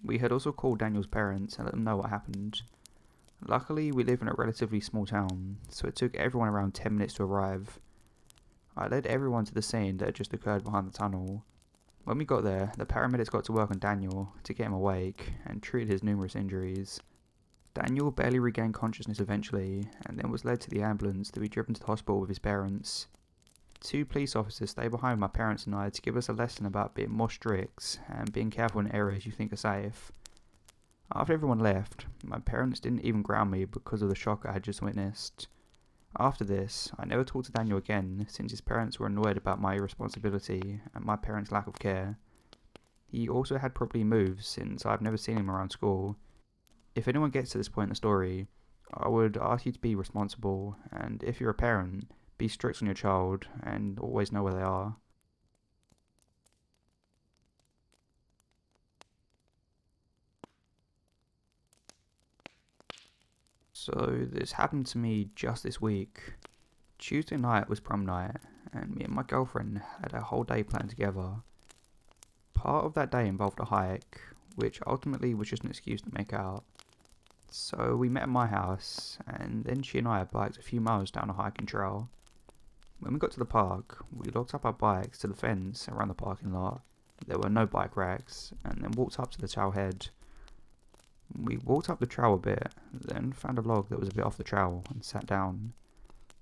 We had also called Daniel's parents and let them know what happened. Luckily, we live in a relatively small town, so it took everyone around 10 minutes to arrive. I led everyone to the scene that had just occurred behind the tunnel. When we got there, the paramedics got to work on Daniel to get him awake and treated his numerous injuries. Daniel barely regained consciousness eventually, and then was led to the ambulance to be driven to the hospital with his parents. 2 police officers stayed behind my parents and I to give us a lesson about being more strict and being careful in areas you think are safe. After everyone left, my parents didn't even ground me because of the shock I had just witnessed. After this, I never talked to Daniel again since his parents were annoyed about my irresponsibility and my parents' lack of care. He also had probably moved since I've never seen him around school. If anyone gets to this point in the story, I would ask you to be responsible, and if you're a parent, be strict on your child and always know where they are. So this happened to me just this week. Tuesday night was prom night, and me and my girlfriend had a whole day planned together. Part of that day involved a hike, which ultimately was just an excuse to make out. So we met at my house, and then she and I biked a few miles down a hiking trail. When we got to the park, we locked up our bikes to the fence around the parking lot. There were no bike racks, and then walked up to the trail head. We walked up the trail a bit, then found a log that was a bit off the trail and sat down.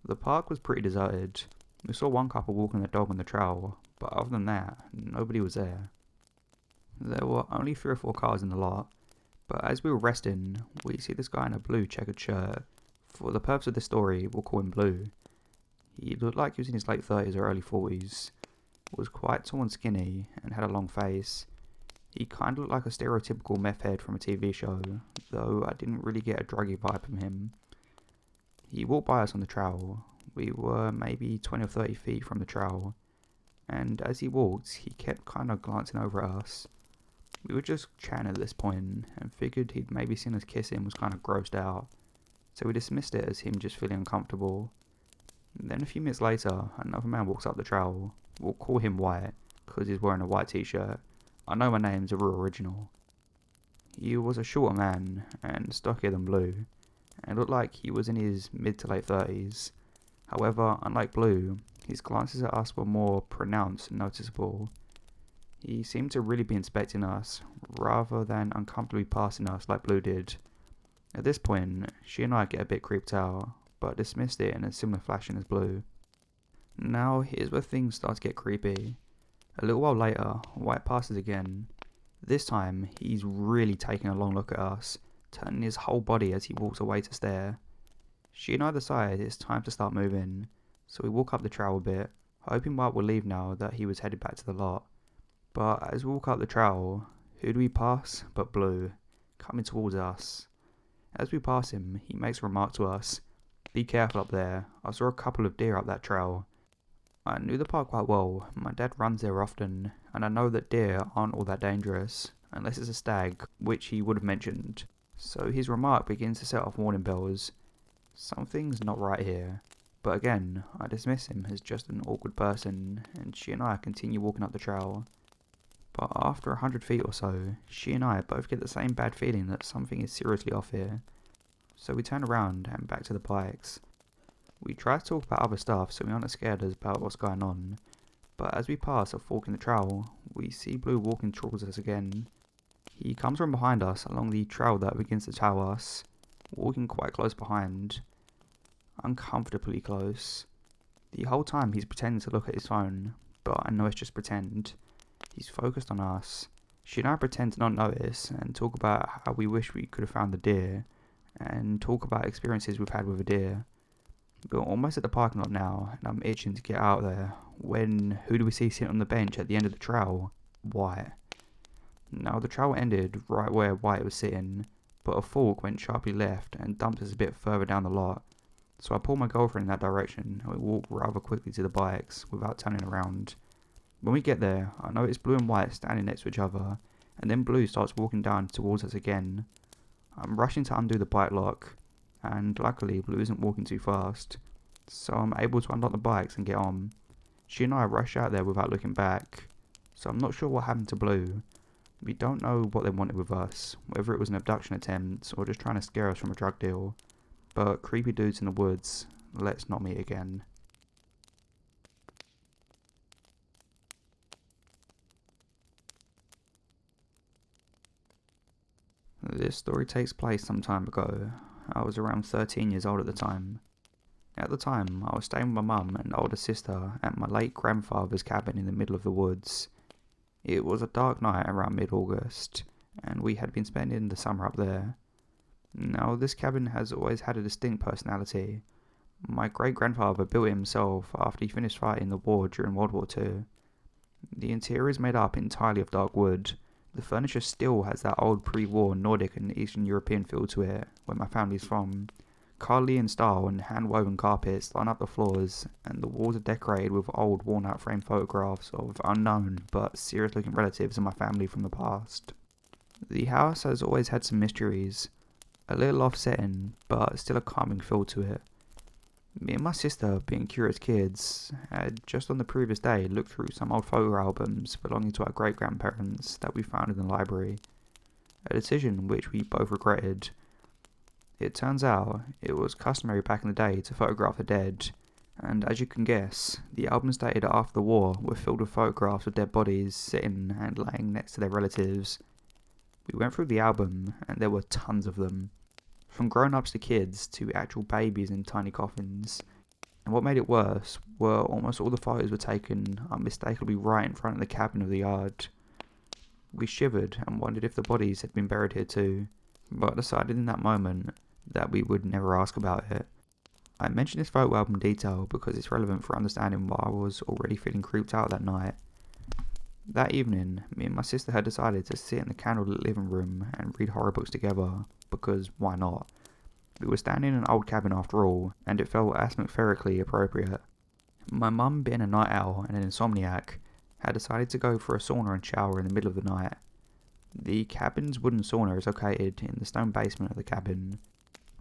The park was pretty deserted. We saw one couple walking their dog on the trail, but other than that, nobody was there. There were only 3 or 4 cars in the lot, but as we were resting, we see this guy in a blue checkered shirt. For the purpose of this story, we'll call him Blue. He looked like he was in his late 30s or early 40s, was quite tall and skinny, and had a long face. He kind of looked like a stereotypical meth head from a TV show, though I didn't really get a druggy vibe from him. He walked by us on the trail. We were maybe 20 or 30 feet from the trail, and as he walked, he kept kind of glancing over at us. We were just chatting at this point, and figured he'd maybe seen us kissing and was kind of grossed out, so we dismissed it as him just feeling uncomfortable. And then a few minutes later, another man walks up the trail. We'll call him White, because he's wearing a white t-shirt. I know my name's a real original. He was a shorter man, and stockier than Blue, and looked like he was in his mid to late 30s. However, unlike Blue, his glances at us were more pronounced and noticeable. He seemed to really be inspecting us, rather than uncomfortably passing us like Blue did. At this point, she and I get a bit creeped out, but dismissed it in a similar fashion as Blue. Now, here's where things start to get creepy. A little while later, White passes again. This time, he's really taking a long look at us, turning his whole body as he walks away to stare. She and I decide it's time to start moving, so we walk up the trail a bit, hoping White will leave now that he was headed back to the lot. But as we walk up the trail, who do we pass but Blue, coming towards us. As we pass him, he makes a remark to us. "Be careful up there, I saw a couple of deer up that trail." I knew the park quite well. My dad runs there often, and I know that deer aren't all that dangerous, unless it's a stag, which he would have mentioned. So his remark begins to set off warning bells. Something's not right here. But again, I dismiss him as just an awkward person, and she and I continue walking up the trail. But after 100 feet or so, she and I both get the same bad feeling that something is seriously off here. So we turn around and back to the bikes. We try to talk about other stuff so we aren't as scared about what's going on, but as we pass a fork in the trail, we see Blue walking towards us again. He comes from behind us along the trail that begins to tow us, walking quite close behind. Uncomfortably close. The whole time he's pretending to look at his phone, but I know it's just pretend. He's focused on us. She and I pretend to not notice and talk about how we wish we could have found the deer, and talk about experiences we've had with a deer. We're almost at the parking lot now, and I'm itching to get out there, when who do we see sitting on the bench at the end of the trail? White. Now the trail ended right where White was sitting, but a fork went sharply left and dumped us a bit further down the lot. So I pulled my girlfriend in that direction and we walked rather quickly to the bikes without turning around. When we get there, I notice Blue and White standing next to each other, and then Blue starts walking down towards us again. I'm rushing to undo the bike lock, and luckily Blue isn't walking too fast, so I'm able to unlock the bikes and get on. She and I rush out there without looking back, so I'm not sure what happened to Blue. We don't know what they wanted with us, whether it was an abduction attempt or just trying to scare us from a drug deal, but creepy dudes in the woods, let's not meet again. This story takes place some time ago. I was around 13 years old at the time. At the time, I was staying with my mum and older sister at my late grandfather's cabin in the middle of the woods. It was a dark night around mid-August, and we had been spending the summer up there. Now, this cabin has always had a distinct personality. My great-grandfather built it himself after he finished fighting the war during World War II. The interior is made up entirely of dark wood. The furniture still has that old pre-war Nordic and Eastern European feel to it, where my family's from. Carlian style and hand-woven carpets line up the floors, and the walls are decorated with old worn-out framed photographs of unknown but serious-looking relatives of my family from the past. The house has always had some mysteries, a little off-setting, but still a calming feel to it. Me and my sister, being curious kids, had just on the previous day looked through some old photo albums belonging to our great-grandparents that we found in the library, a decision which we both regretted. It turns out it was customary back in the day to photograph the dead, and as you can guess, the albums dated after the war were filled with photographs of dead bodies sitting and laying next to their relatives. We went through the album, and there were tons of them. From grown-ups to kids to actual babies in tiny coffins. And what made it worse were almost all the photos were taken unmistakably right in front of the cabin of the yard. We shivered and wondered if the bodies had been buried here too, but decided in that moment that we would never ask about it. I mention this photo album detail because it's relevant for understanding why I was already feeling creeped out that night. That evening, me and my sister had decided to sit in the candlelit living room and read horror books together, because why not? We were standing in an old cabin after all, and it felt atmospherically appropriate. My mum, being a night owl and an insomniac, had decided to go for a sauna and shower in the middle of the night. The cabin's wooden sauna is located in the stone basement of the cabin.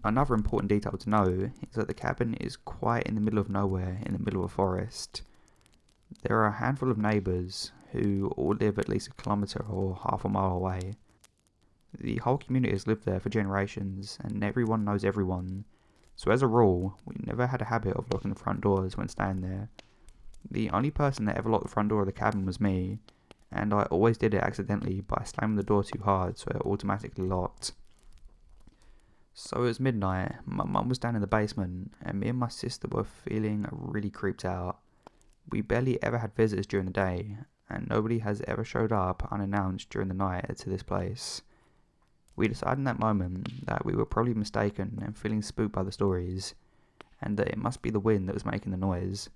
Another important detail to know is that the cabin is quite in the middle of nowhere in the middle of a forest. There are a handful of neighbours who all live at least a kilometre or half a mile away. The whole community has lived there for generations and everyone knows everyone, so as a rule, we never had a habit of locking the front doors when staying there. The only person that ever locked the front door of the cabin was me, and I always did it accidentally by slamming the door too hard so it automatically locked. So it was midnight, my mum was down in the basement, and me and my sister were feeling really creeped out. We barely ever had visitors during the day, and nobody has ever showed up unannounced during the night to this place. We decided in that moment that we were probably mistaken and feeling spooked by the stories, and that it must be the wind that was making the noise.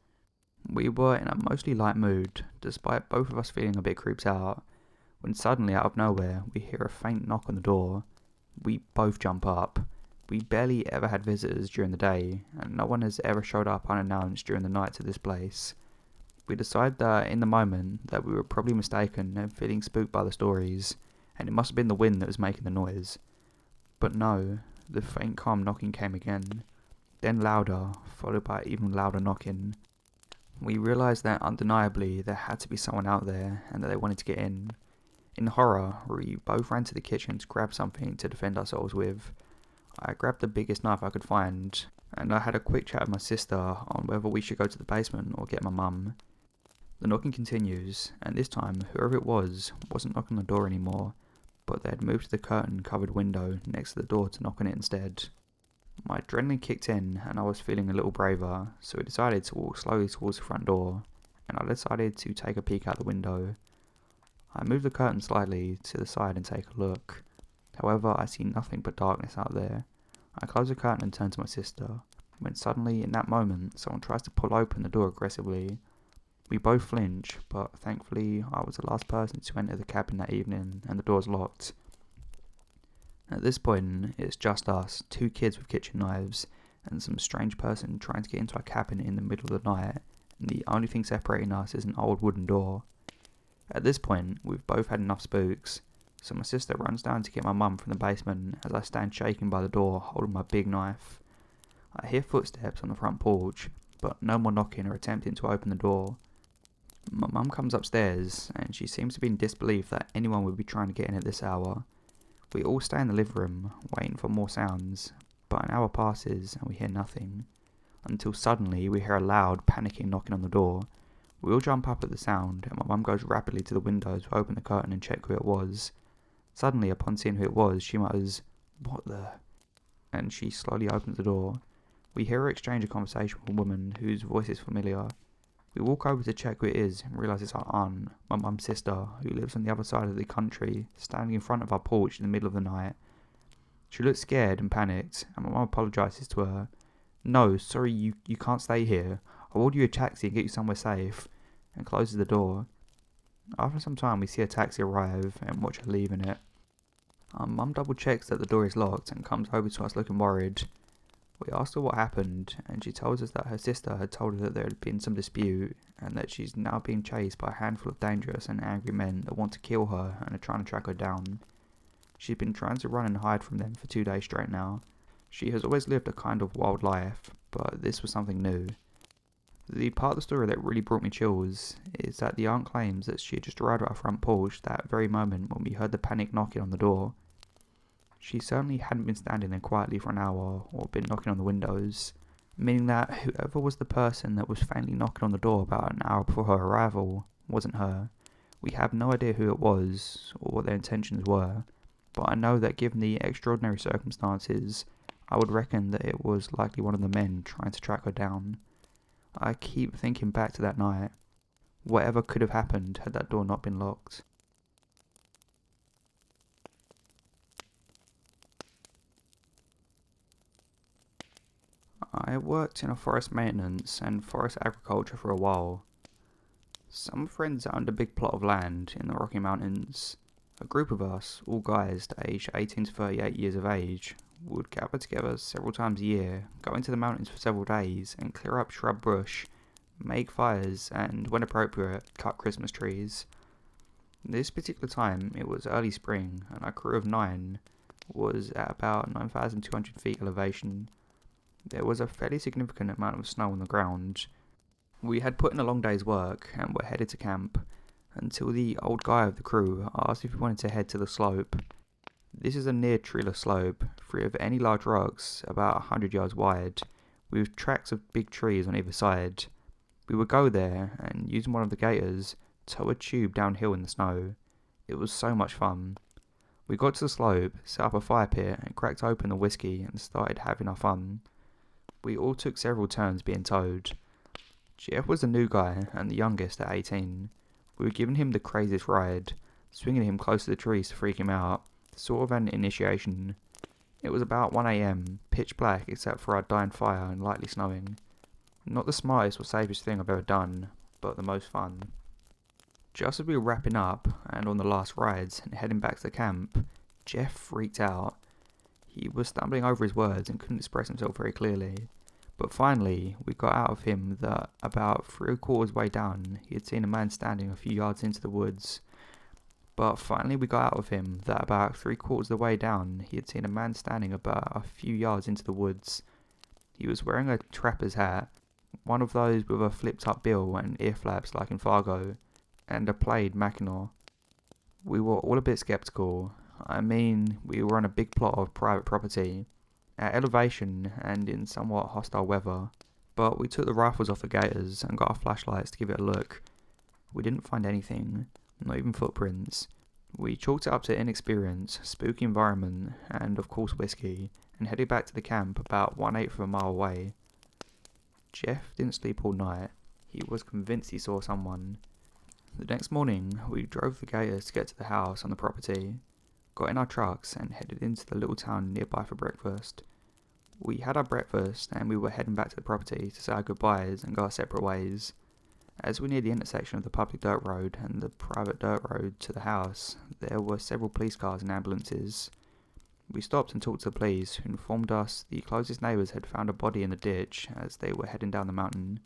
We were in a mostly light mood, despite both of us feeling a bit creeped out, when suddenly out of nowhere we hear a faint knock on the door. We both jump up. We barely ever had visitors during the day, and no one has ever showed up unannounced during the night to this place. We decided that in the moment that we were probably mistaken and feeling spooked by the stories, and it must have been the wind that was making the noise. But no, the faint calm knocking came again, then louder, followed by even louder knocking. We realised that undeniably there had to be someone out there and that they wanted to get in. In horror, we both ran to the kitchen to grab something to defend ourselves with. I grabbed the biggest knife I could find, and I had a quick chat with my sister on whether we should go to the basement or get my mum. The knocking continues, and this time whoever it was wasn't knocking on the door anymore, but they had moved to the curtain-covered window next to the door to knock on it instead. My adrenaline kicked in and I was feeling a little braver, so we decided to walk slowly towards the front door, and I decided to take a peek out the window. I moved the curtain slightly to the side and take a look. However, I see nothing but darkness out there. I close the curtain and turn to my sister, when suddenly in that moment someone tries to pull open the door aggressively. We both flinch, but thankfully I was the last person to enter the cabin that evening and the door's locked. At this point, it's just us, two kids with kitchen knives, and some strange person trying to get into our cabin in the middle of the night, and the only thing separating us is an old wooden door. At this point, we've both had enough spooks, so my sister runs down to get my mum from the basement as I stand shaking by the door holding my big knife. I hear footsteps on the front porch, but no more knocking or attempting to open the door. My mum comes upstairs, and she seems to be in disbelief that anyone would be trying to get in at this hour. We all stay in the living room, waiting for more sounds, but an hour passes and we hear nothing, until suddenly we hear a loud, panicking knocking on the door. We all jump up at the sound, and my mum goes rapidly to the window to open the curtain and check who it was. Suddenly, upon seeing who it was, she mutters, "What the?" and she slowly opens the door. We hear her exchange a conversation with a woman whose voice is familiar. We walk over to check who it is and realise it's our aunt, my mum's sister, who lives on the other side of the country, standing in front of our porch in the middle of the night. She looks scared and panicked, and my mum apologises to her. "No, sorry, you can't stay here. I'll order you a taxi and get you somewhere safe," and closes the door. After some time, we see a taxi arrive and watch her leave in it. Our mum double checks that the door is locked and comes over to us looking worried. We asked her what happened, and she tells us that her sister had told her that there had been some dispute, and that she's now being chased by a handful of dangerous and angry men that want to kill her and are trying to track her down. She's been trying to run and hide from them for 2 days straight now. She has always lived a kind of wild life, but this was something new. The part of the story that really brought me chills is that the aunt claims that she had just arrived at our front porch that very moment when we heard the panic knocking on the door. She certainly hadn't been standing there quietly for an hour or been knocking on the windows, meaning that whoever was the person that was faintly knocking on the door about an hour before her arrival wasn't her. We have no idea who it was or what their intentions were, but I know that given the extraordinary circumstances, I would reckon that it was likely one of the men trying to track her down. I keep thinking back to that night. Whatever could have happened had that door not been locked. I worked in a forest maintenance and forest agriculture for a while. Some friends owned a big plot of land in the Rocky Mountains. A group of us, all guys aged 18 to 38 years of age, would gather together several times a year, go into the mountains for several days and clear up shrub bush, make fires and, when appropriate, cut Christmas trees. This particular time, it was early spring, and our crew of 9 was at about 9,200 feet elevation. There was a fairly significant amount of snow on the ground. We had put in a long day's work and were headed to camp, until the old guy of the crew asked if we wanted to head to the slope. This is a near treeless slope, free of any large rocks, about 100 yards wide, with tracks of big trees on either side. We would go there and, using one of the gators, tow a tube downhill in the snow. It was so much fun. We got to the slope, set up a fire pit and cracked open the whiskey and started having our fun. We all took several turns being towed. Jeff was the new guy and the youngest at 18. We were giving him the craziest ride, swinging him close to the trees to freak him out, sort of an initiation. It was about 1 AM, pitch black except for our dying fire and lightly snowing. Not the smartest or safest thing I've ever done, but the most fun. Just as we were wrapping up and on the last rides and heading back to the camp, Jeff freaked out. He was stumbling over his words and couldn't express himself very clearly. But finally, we got out of him that about 3/4 way down, he had seen a man standing a few yards into the woods. He was wearing a trapper's hat, one of those with a flipped up bill and ear flaps like in Fargo, and a plaid mackinaw. We were all a bit skeptical. I mean, we were on a big plot of private property, at elevation and in somewhat hostile weather, but we took the rifles off the gators and got our flashlights to give it a look. We didn't find anything, not even footprints. We chalked it up to inexperience, spooky environment, and of course whiskey, and headed back to the camp about 1/8 of a mile away. Jeff didn't sleep all night. He was convinced he saw someone. The next morning, we drove the gators to get to the house on the property, got in our trucks and headed into the little town nearby for breakfast. We had our breakfast and we were heading back to the property to say our goodbyes and go our separate ways. As we neared the intersection of the public dirt road and the private dirt road to the house, there were several police cars and ambulances. We stopped and talked to the police, who informed us the closest neighbours had found a body in the ditch as they were heading down the mountain.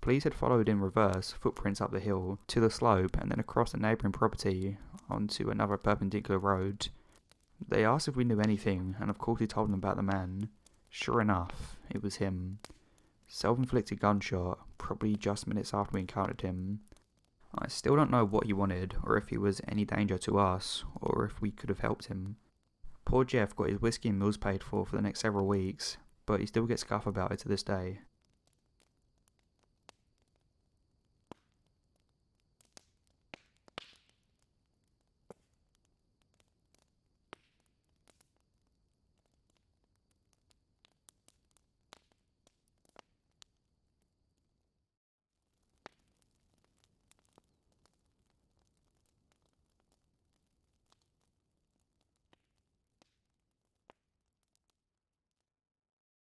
Police had followed in reverse, footprints up the hill, to the slope, and then across the neighbouring property, onto another perpendicular road. They asked if we knew anything, and of course we told them about the man. Sure enough, it was him. Self-inflicted gunshot, probably just minutes after we encountered him. I still don't know what he wanted, or if he was any danger to us, or if we could have helped him. Poor Jeff got his whiskey and meals paid for the next several weeks, but he still gets scuff about it to this day.